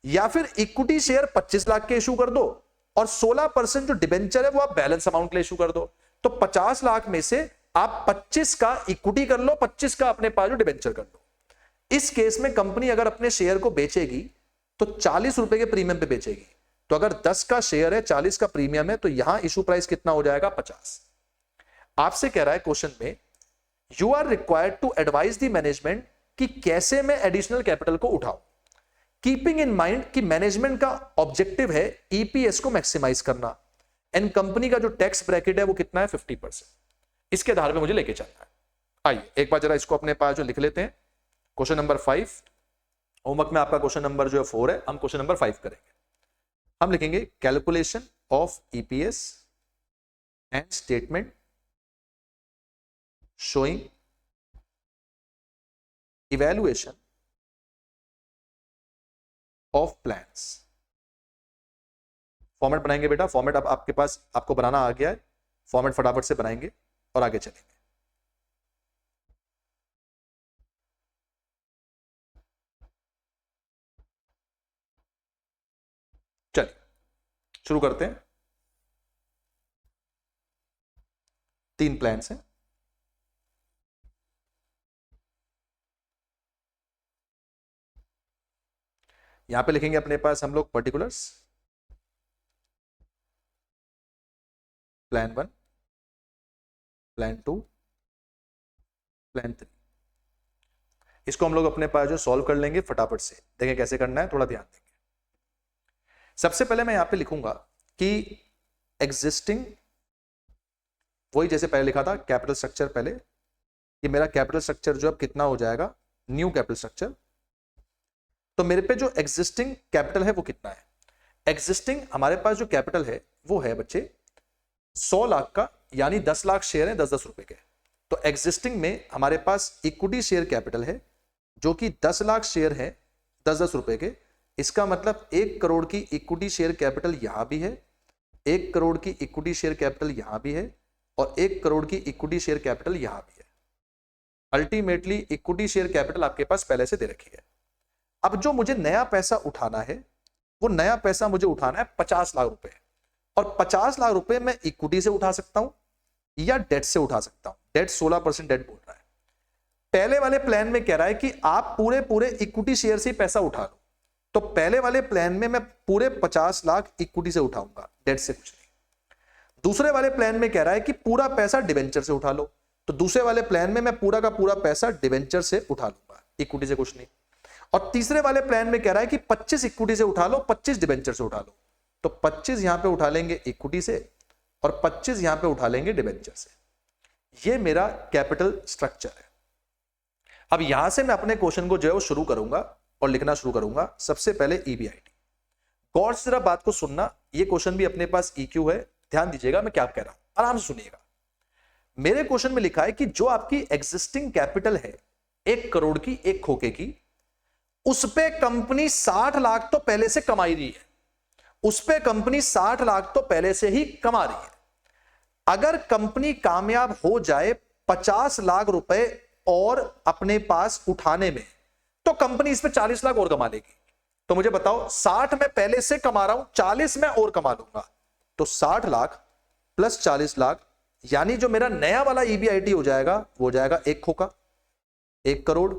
या फिर इक्विटी शेयर 25 लाख के इशू कर दो और 16% जो डिबेंचर है वो आप बैलेंस अमाउंट के लिए इशू कर दो। तो 50 लाख में से आप 25 का इक्विटी कर लो, 25 का अपने पास जो डिबेंचर कर लो। इस केस में कंपनी अगर अपने शेयर को बेचेगी तो 40 रुपए के प्रीमियम पे बेचेगी, तो अगर 10 का शेयर है 40 का प्रीमियम है, तो यहां इशू प्राइस कितना हो जाएगा 50। आपसे कह रहा है क्वेश्चन में you are required to advise the management कि कैसे मैं एडिशनल कैपिटल को उठाऊं, कीपिंग इन माइंड कि मैनेजमेंट का ऑब्जेक्टिव है ईपीएस को मैक्सिमाइज करना एंड कंपनी का जो टैक्स ब्रैकेट है वो कितना है 50%। इसके आधार पे मुझे लेके चलना है। आइए एक बार जरा इसको अपने पास जो लिख लेते हैं। क्वेश्चन नंबर 5 होमवर्क में आपका क्वेश्चन नंबर जो है 4 है, हम क्वेश्चन नंबर 5 करेंगे। हम लिखेंगे calculation of EPS and statement showing evaluation of plans. Format बनाएंगे बेटा, फॉर्मेट अब आपके पास आपको बनाना आ गया है, फॉर्मेट फटाफट से बनाएंगे और आगे चलेंगे। चलिए शुरू करते हैं। 3 प्लान्स हैं। यहां पे लिखेंगे अपने पास हम लोग पर्टिकुलर्स, प्लान 1, प्लान 2, प्लान 3। इसको हम लोग अपने पास जो सॉल्व कर लेंगे फटाफट से, देखें कैसे करना है, थोड़ा ध्यान देंगे। सबसे पहले मैं यहां पे लिखूंगा कि एग्जिस्टिंग, वही जैसे पहले लिखा था कैपिटल स्ट्रक्चर, पहले ये मेरा कैपिटल स्ट्रक्चर जो अब कितना हो जाएगा न्यू कैपिटल स्ट्रक्चर, तो मेरे पे जो एग्जिस्टिंग कैपिटल है वो कितना है। एग्जिस्टिंग हमारे पास जो कैपिटल है वो है बच्चे 100 लाख का, यानी 10 लाख शेयर है 10-10 रुपए के। तो एग्जिस्टिंग में हमारे पास इक्विटी शेयर कैपिटल है जो कि 10 लाख शेयर है 10-10 रुपए के। इसका मतलब 1 करोड़ की इक्विटी शेयर कैपिटल यहां भी है, 1 करोड़ की इक्विटी शेयर कैपिटल यहां भी है और 1 करोड़ की इक्विटी शेयर कैपिटल यहां भी है। अल्टीमेटली इक्विटी शेयर कैपिटल आपके पास पहले से दे रखी है। अब जो मुझे नया पैसा उठाना है वो नया पैसा मुझे उठाना है 50 लाख रुपए, और 50 लाख रुपए मैं इक्विटी से उठा सकता हूं या डेट से उठा सकता हूं। डेट 16% डेट बोल रहा है। पहले वाले प्लान में कह रहा है कि आप पूरे इक्विटी शेयर से पैसा उठा लो, तो पहले वाले प्लान में मैं पूरे 50 लाख इक्विटी से उठाऊंगा, डेट से कुछ नहीं। दूसरे वाले प्लान में कह रहा है कि पूरा पैसा डिवेंचर से उठा लो, तो दूसरे वाले प्लान में मैं पूरा का पूरा पैसा डिवेंचर से उठा लूंगा, इक्विटी से कुछ नहीं। और तीसरे वाले प्लान में कह रहा है कि 25 इक्विटी से उठा लो, 25 डिवेंचर से उठा लो, तो 25 यहां पे उठा लेंगे इक्विटी से और 25 यहां पे उठा लेंगे डिवेंचर से। ये मेरा कैपिटल स्ट्रक्चर है। अब यहां से मैं अपने क्वेश्चन को जो है वो शुरू करूंगा और लिखना शुरू करूंगा। सबसे पहले ईबीआईटी, गौर से जरा बात को सुनना, ये क्वेश्चन भी अपने पास ईक्यू है, ध्यान दीजिएगा मैं क्या कह रहा हूं, आराम से सुनिएगा। मेरे क्वेश्चन में लिखा है कि जो आपकी एग्जिस्टिंग कैपिटल है 1 करोड़ की, 1 खोखे की, उस पे कंपनी 60 लाख तो पहले से कमा रही है, उस पे कंपनी 60 लाख तो पहले से ही कमा रही है। अगर कंपनी कामयाब हो जाए 50 लाख रुपए और अपने पास उठाने में, तो कंपनी इस पे 40 लाख और कमा लेगी। तो मुझे बताओ, 60 मैं पहले से कमा रहा हूं, 40 मैं और कमा लूंगा, तो 60 लाख प्लस 40 लाख, यानी जो मेरा नया वाला ईबीआईटी हो जाएगा वो हो जाएगा 1 खोखा, 1 करोड़,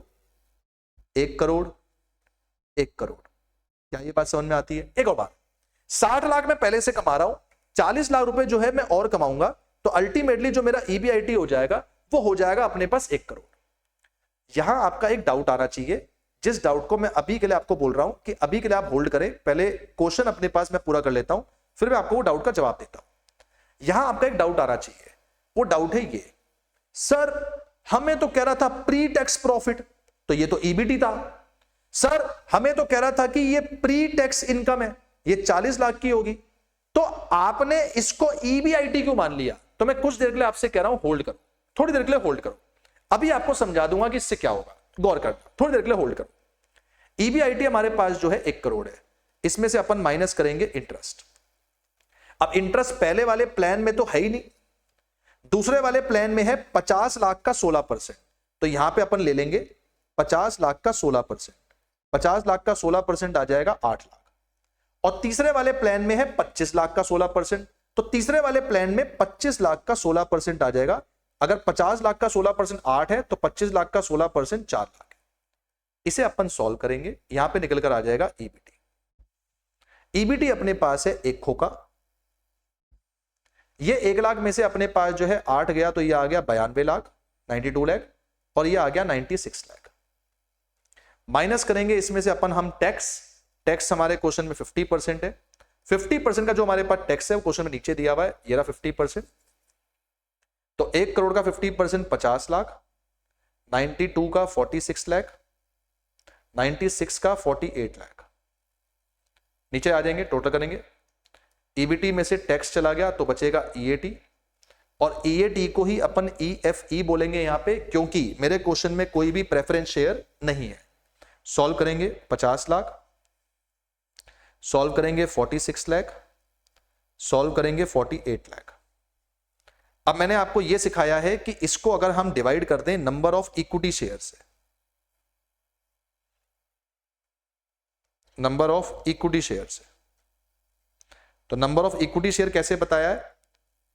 1 करोड़, 1 करोड़। क्या ये बात समझ में आती है? एक और बात, 60 लाख मैं पहले से कमा रहा हूं, 40 लाख रुपए जो है मैं और कमाऊंगा, तो अल्टीमेटली जो मेरा ईबीआईटी हो जाएगा वो हो जाएगा अपने पास 1 करोड़। यहां आपका एक डाउट आना चाहिए, जिस डाउट को मैं अभी के लिए आपको बोल रहा हूं कि अभी के लिए आप होल्ड करें, पहले क्वेश्चन अपने पास मैं पूरा कर लेता हूं, फिर मैं आपको वो डाउट का जवाब देता हूं। यहां आपका एक डाउट आना चाहिए, वो डाउट है ये, सर हमें तो कह रहा था प्री टैक्स प्रॉफिट, तो ये तो ईबीटी था। सर हमें तो कह रहा था कि ये प्री टैक्स इनकम है, ये 40 लाख की होगी, तो आपने इसको ईबीआईटी क्यों मान लिया? तो मैं कुछ देर के लिए आपसे कह रहा हूं होल्ड करो, थोड़ी देर के लिए होल्ड करो, अभी आपको समझा दूंगा कि इससे क्या होगा, गौर करना, थोड़ी देर के लिए होल्ड करो। ईबीआईटी हमारे पास जो है 1 करोड़ है, इसमें से अपन माइनस करेंगे इंटरेस्ट। अब इंटरेस्ट पहले वाले प्लान में तो है ही नहीं, दूसरे वाले प्लान में है 50 लाख का 16%, तो यहां पे अपन ले लेंगे 50 लाख का 16%, 50 लाख का 16% आ जाएगा 8 लाख। और तीसरे वाले प्लान में है 25 लाख का 16%, तो तीसरे वाले प्लान में 25 लाख का 16% आ जाएगा। अगर 50 लाख का 16% 8 है, तो 25 लाख का 16% 4 लाख है। इसे अपन सॉल्व करेंगे, यहां पे निकल कर आ जाएगा ईबीटी। ईबीटी अपने पास है 1 खोखा, ये 1 लाख में से अपने पास जो है 8 गया, तो ये आ गया 92 लाख, 92 लाख, और ये आ गया 96 लाख। माइनस करेंगे इसमें से अपन हम टैक्स हमारे क्वेश्चन में 50% है, 50% का जो हमारे पास टैक्स है वो क्वेश्चन में नीचे दिया हुआ है, ये रहा 50%। तो 1 करोड़ का 50% 50 लाख, 92 का 46 लाख, 96 का 48 लाख। नीचे आ जाएंगे, टोटल करेंगे, ईबीटी में से टैक्स चला गया तो बचेगा ईएटी, और ईएटी को ही अपन ईएफई बोलेंगे यहां पे, क्योंकि मेरे क्वेश्चन में कोई भी प्रेफरेंस शेयर नहीं है। सॉल्व करेंगे 50 लाख, सॉल्व करेंगे 46 लाख, सॉल्व करेंगे 48 लाख। अब मैंने आपको यह सिखाया है कि इसको अगर हम डिवाइड कर दें नंबर ऑफ इक्विटी शेयर से, नंबर ऑफ इक्विटी शेयर से, तो नंबर ऑफ इक्विटी शेयर कैसे बताया है,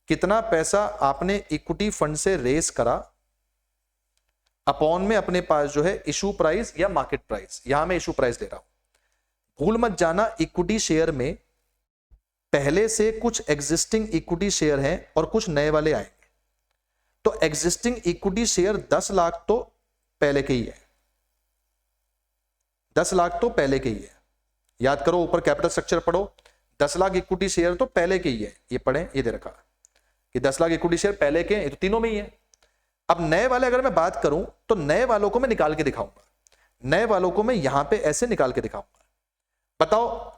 कितना पैसा आपने इक्विटी फंड से रेस करा अपॉन में अपने पास जो है इशू प्राइस या मार्केट प्राइस। यहां मैं इशू प्राइस ले रहा हूं, भूल मत जाना इक्विटी शेयर में पहले से कुछ एग्जिस्टिंग इक्विटी शेयर हैं और कुछ नए वाले आएंगे। तो एग्जिस्टिंग इक्विटी शेयर 10 लाख तो पहले के ही है, 10 लाख तो पहले के ही है। याद करो, ऊपर कैपिटल स्ट्रक्चर पढ़ो, 10 लाख इक्विटी शेयर तो पहले के ही है, ये पढ़ें, ये दे रखा कि 10 लाख इक्विटी शेयर पहले के, ये तो तीनों में ही है। अब नए वाले अगर मैं बात करूं तो नए वालों को मैं निकाल के दिखाऊंगा, नए वालों को मैं यहां पे ऐसे निकाल के दिखाऊंगा। बताओ,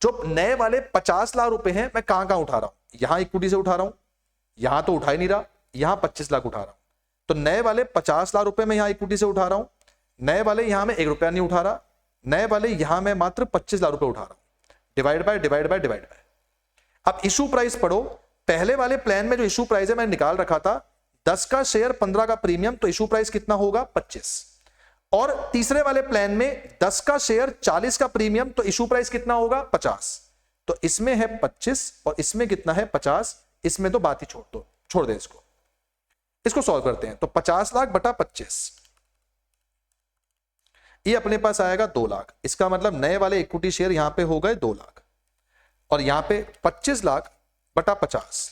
जो नए वाले 50 लाख रुपए हैं मैं कहां कहां उठा रहा हूं, यहां इक्विटी से उठा रहा हूं, यहां तो उठा ही नहीं रहा, यहां 25 लाख उठा रहा हूं। तो नए वाले 50 लाख रुपए में यहां इक्विटी से उठा रहा हूं, नए वाले यहां में 1 रुपया नहीं उठा रहा, नए वाले यहां मैं मात्र 25 लाख रुपए उठा रहा हूं। Divide by divide by divide by. अब इशू प्राइस पढ़ो, पहले वाले प्लान में जो इशू प्राइस है मैंने निकाल रखा था 10 का शेयर 15 का प्रीमियम, तो इशू प्राइस कितना होगा 25। और तीसरे वाले प्लान में 10 का शेयर 40 का प्रीमियम, तो इशू प्राइस कितना होगा 50। तो इसमें है 25 और इसमें कितना है 50, इसमें तो बात ही छोड़ दो, छोड़ दे इसको। इसको सॉल्व करते हैं। तो 50 लाख बटा 25, ये अपने पास आएगा 2 लाख। इसका मतलब नए वाले इक्विटी शेयर यहां पे हो गए 2 लाख, और यहां पे 25 लाख बटा 50,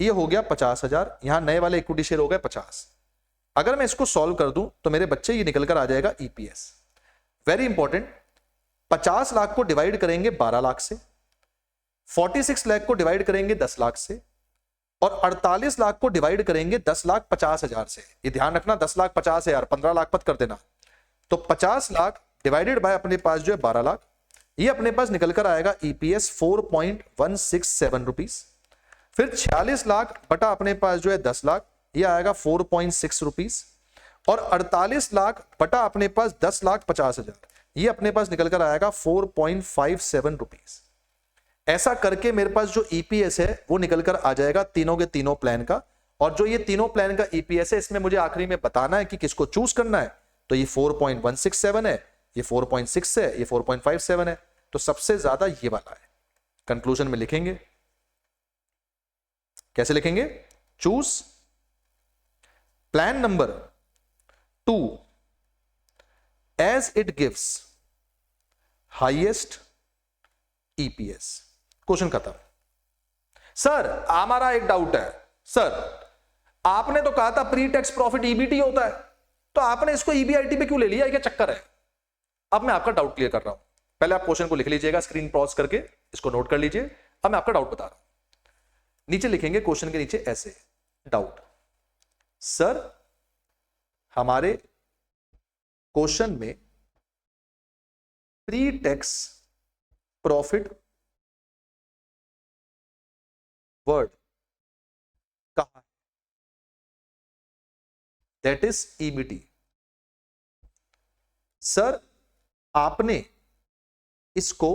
ये हो गया 50,000। यहां नए वाले इक्विटी शेयर हो गए 50। अगर मैं इसको सॉल्व कर दूं तो मेरे बच्चे ये निकल कर आ जाएगा ईपीएस। वेरी इंपॉर्टेंट, 50 लाख को डिवाइड करेंगे 12 लाख से, 46 लाख को डिवाइड करेंगे 10 लाख से, और 48 लाख को डिवाइड करेंगे 10,50,000 से। ये ध्यान रखना, 10,50,000, 15 लाख मत कर देना। तो 50 लाख डिवाइडेड बाय अपने पास जो है 12 लाख, ये अपने पास निकल कर आएगा ईपीएस 4.167 रुपीज। फिर 46 लाख बटा अपने पास जो है 10 लाख, ये आएगा 4.6 रुपीज, और 48 लाख बटा अपने पास 10,50,000, ये अपने पास निकल कर आएगा 4.57 रुपीज। ऐसा करके मेरे पास जो ईपीएस है वो निकल कर आ जाएगा तीनों के तीनों प्लान का। और जो ये तीनों प्लान का ईपीएस है, इसमें मुझे आखिरी में बताना है कि किसको चूज करना है। तो ये 4.167 है, ये 4.6 है, ये 4.57 है, तो सबसे ज्यादा ये वाला है। कंक्लूजन में लिखेंगे, कैसे लिखेंगे? Choose plan number 2 as it gives highest EPS. Question खत्म। सर हमारा एक डाउट है, सर आपने तो कहा था प्री टैक्स प्रॉफिट ईबीटी होता है, तो आपने इसको ईबीआईटी पे क्यों ले लिया, क्या चक्कर है? अब मैं आपका डाउट क्लियर कर रहा हूं। पहले आप क्वेश्चन को लिख लीजिएगा, स्क्रीन पॉज करके इसको नोट कर लीजिए। अब मैं आपका डाउट बता रहा हूं। नीचे लिखेंगे क्वेश्चन के नीचे ऐसे, डाउट, सर हमारे क्वेश्चन में प्री टैक्स प्रॉफिट वर्ड कहां है? That is EBT. सर आपने इसको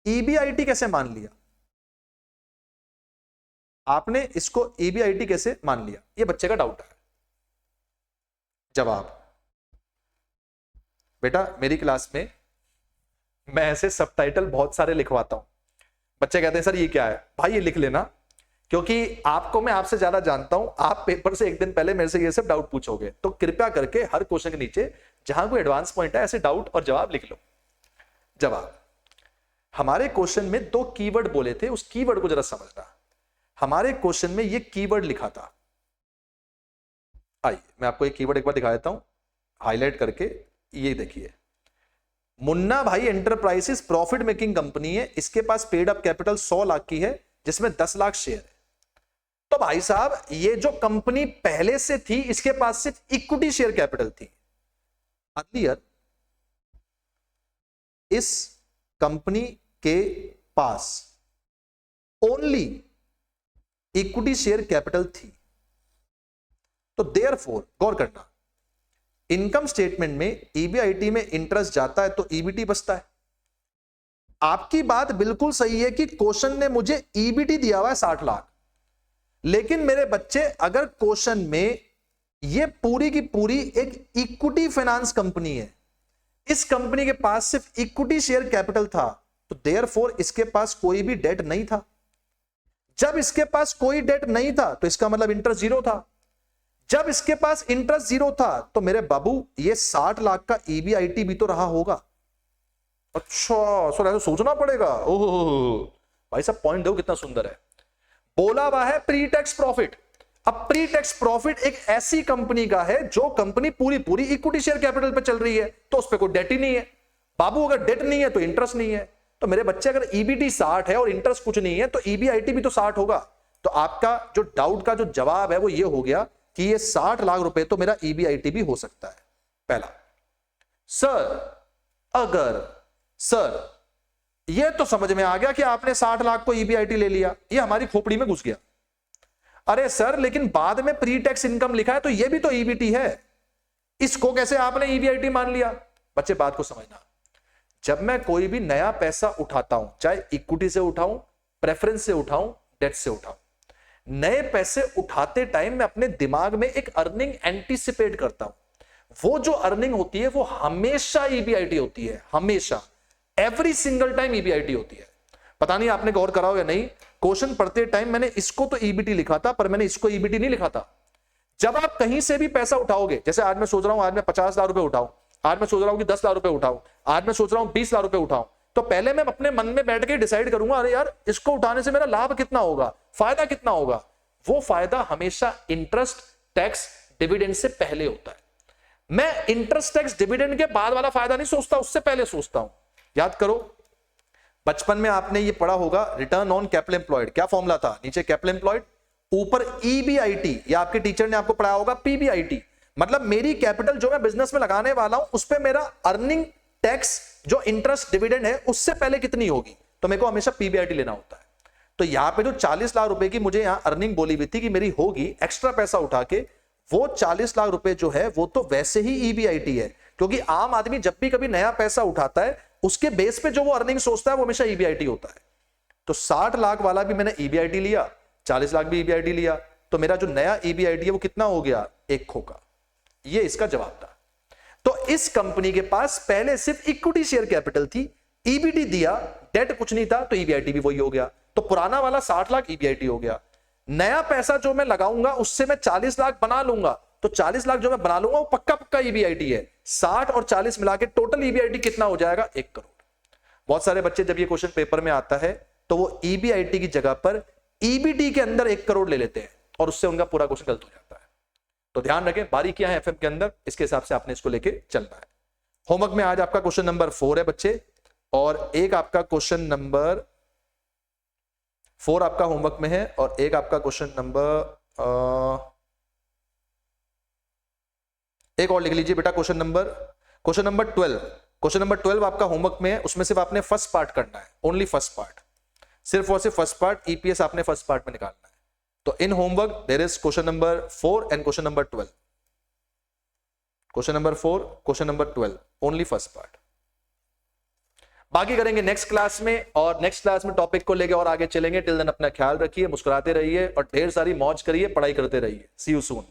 ईबीआईटी कैसे मान लिया? आपने इसको ईबीआईटी कैसे मान लिया? ये बच्चे का डाउट है। जवाब, बेटा मेरी क्लास में मैं ऐसे सबटाइटल बहुत सारे लिखवाता हूं। बच्चे कहते हैं सर ये क्या है? भाई ये लिख लेना, क्योंकि आपको मैं आपसे ज्यादा जानता हूं। आप पेपर से एक दिन पहले मेरे से ये सब डाउट पूछोगे, तो कृपया करके हर क्वेश्चन के नीचे जहां कोई एडवांस पॉइंट है ऐसे डाउट और जवाब लिख लो। जवाब, हमारे क्वेश्चन में 2 कीवर्ड बोले थे, उस कीवर्ड को जरा समझना। हमारे क्वेश्चन में ये कीवर्ड लिखा था, आइए मैं आपको एक कीवर्ड एक बार दिखा देता हूं हाईलाइट करके। ये देखिए, मुन्ना भाई एंटरप्राइजेस प्रॉफिट मेकिंग कंपनी है, इसके पास पेड अप कैपिटल 100 लाख की है, जिसमें 10 लाख शेयर है। तो भाई साहब ये जो कंपनी पहले से थी, इसके पास सिर्फ इक्विटी शेयर कैपिटल थी। अर्लियर इस कंपनी के पास ओनली इक्विटी शेयर कैपिटल थी। तो देयरफॉर, गौर करना, इनकम स्टेटमेंट में ईबीआईटी में इंटरेस्ट जाता है तो ईबीटी बचता है। आपकी बात बिल्कुल सही है कि क्वेश्चन ने मुझे ईबीटी दिया हुआ है 60 लाख, लेकिन मेरे बच्चे अगर क्वेश्चन में ये पूरी की पूरी एक इक्विटी फाइनेंस कंपनी है, इस कंपनी के पास सिर्फ इक्विटी शेयर कैपिटल था, तो देयरफॉर इसके पास कोई भी डेट नहीं था। जब इसके पास कोई डेट नहीं था तो इसका मतलब इंटरेस्ट जीरो था। जब इसके पास इंटरेस्ट जीरो था तो मेरे बाबू ये 60 लाख का ईबीआईटी भी तो रहा होगा। अच्छा सर ऐसा सोचना पड़ेगा। ओह भाई साहब पॉइंट दो कितना सुंदर है। बोला हुआ है प्री टैक्स प्रॉफिट। अब प्री टैक्स प्रॉफिट एक ऐसी कंपनी का है जो कंपनी पूरी पूरी इक्विटी शेयर कैपिटल पे चल रही है, तो उस पर कोई डेट ही नहीं है। बाबू अगर डेट नहीं है तो इंटरेस्ट नहीं है। तो मेरे बच्चे अगर ईबीटी 60 है और इंटरेस्ट कुछ नहीं है तो ईबीआईटी भी तो 60 होगा। तो आपका जो डाउट का जो जवाब है वो ये हो गया कि ये 60 लाख रुपए तो मेरा ईबीआईटी भी हो सकता है। पहला, सर ये तो समझ में आ गया कि आपने 60 लाख को ईबीआईटी ले लिया, ये हमारी खोपड़ी में घुस गया। अरे सर लेकिन बाद में प्री टैक्स इनकम लिखा है तो ये भी तो ईबीटी है, इसको कैसे आपने ईबीआईटी मान लिया? बच्चे बात को समझना, जब मैं कोई भी नया पैसा उठाता हूं, चाहे इक्विटी से उठाऊं, प्रेफरेंस से उठाऊं, डेट से उठाऊं, नए पैसे उठाते टाइम मैं अपने दिमाग में एक अर्निंग एंटीसिपेट करता हूं। वो जो अर्निंग होती है वो हमेशा ईबीआईटी होती है, हमेशा, एवरी सिंगल टाइम ईबीआईटी होती है। पता नहीं आपने गौर कराओ या नहीं, क्वेश्चन पढ़ते टाइम मैंने इसको तो ईबीटी लिखा था, पर मैंने इसको ईबीटी नहीं लिखा था। जब आप कहीं से भी पैसा उठाओगे, जैसे आज मैं सोच रहा हूं आज मैं 50 लाख रुपए उठाऊं, आज मैं सोच रहा हूं कि 10 लाख रुपए उठाऊं, आज मैं सोच रहा हूं 20 लाख रुपए उठाऊं, तो पहले मैं अपने मन में बैठ के डिसाइड करूंगा, अरे यार इसको उठाने से मेरा लाभ कितना होगा, फायदा कितना होगा। वो फायदा हमेशा इंटरेस्ट टैक्स डिविडेंड से पहले होता है। मैं इंटरेस्ट टैक्स डिविडेंड के बाद वाला फायदा नहीं सोचता, उससे पहले सोचता हूं। याद करो, बचपन में आपने ये पढ़ा होगा, रिटर्न ऑन कैपिटल एम्प्लॉयड। क्या फॉर्मूला था? नीचे कैपिटल एम्प्लॉयड, ऊपर ईबीआईटी, या आपके टीचर ने आपको पढ़ाया होगा पीबीआईटी। मतलब मेरी कैपिटल जो मैं बिजनेस में लगाने वाला हूं उस पे मेरा अर्निंग टैक्स जो इंटरेस्ट डिविडेंड है उससे पहले कितनी होगी, तो मेरे को हमेशा पीबीआईटी लेना होता है। तो यहां पे जो 40 लाख रुपए की मुझे यहां अर्निंग बोली हुई थी कि मेरी होगी, एक्स्ट्रा पैसा उठा के, वो 40 लाख रुपए जो है वो तो वैसे ही ईबीआईटी है, क्योंकि आम आदमी जब भी कभी नया पैसा उठाता है उसके बेस पे जो वो अर्निंग सोचता है वो हमेशा ईबीआईटी होता है। तो 60 लाख वाला भी मैंने ईबीआईटी लिया, 40 लाख भी ईबीआईटी लिया, तो मेरा जो नया ईबीआईटी है वो कितना हो गया? 1 खोखा। ये इसका जवाब था। तो इस कंपनी के पास पहले सिर्फ इक्विटी शेयर कैपिटल थी, ईबीटी दिया, डेट कुछ नहीं था, तो ईबीआईटी भी वही हो गया। तो पुराना वाला 60 लाख ईबीआईटी हो गया। नया पैसा जो मैं लगाऊंगा उससे मैं 40 लाख बना लूंगा, तो 40 लाख जो मैं बना लूंगा वो पक्का पक्का ईबीआईटी है। 60 और 40 मिला के टोटल ईबीआईटी कितना हो जाएगा? 1 करोड़। बहुत सारे बच्चे जब ये क्वेश्चन पेपर में आता है तो वो ईबीआईटी की जगह पर ईबीटी के अंदर 1 करोड़ ले लेते हैं और उससे उनका पूरा क्वेश्चन गलत हो जाता है। तो ध्यान रखें, बारीकियां हैं एफएम के अंदर, इसके हिसाब से आपने इसको लेके चलना है। होमवर्क में आज आपका क्वेश्चन नंबर 4 है बच्चे, और एक आपका क्वेश्चन नंबर 4 आपका होमवर्क में है, और एक आपका क्वेश्चन नंबर एक और लिख लीजिए बेटा, क्वेश्चन नंबर 12। क्वेश्चन नंबर 12 आपका होमवर्क में है, उसमें सिर्फ आपने फर्स्ट पार्ट करना है, ओनली फर्स्ट पार्ट, सिर्फ और सिर्फ फर्स्ट पार्ट, ईपीएस आपने फर्स्ट पार्ट में निकालना है। तो in homework there is question number 4 and question number 12। Question number 4, question number 12, only first part. बाकी करेंगे नेक्स्ट क्लास में, और नेक्स्ट क्लास में टॉपिक को लेके और आगे चलेंगे। टिल देन अपना ख्याल रखिए, मुस्कुराते रहिए और ढेर सारी मौज करिए, पढ़ाई करते रहिए। सी यू सून।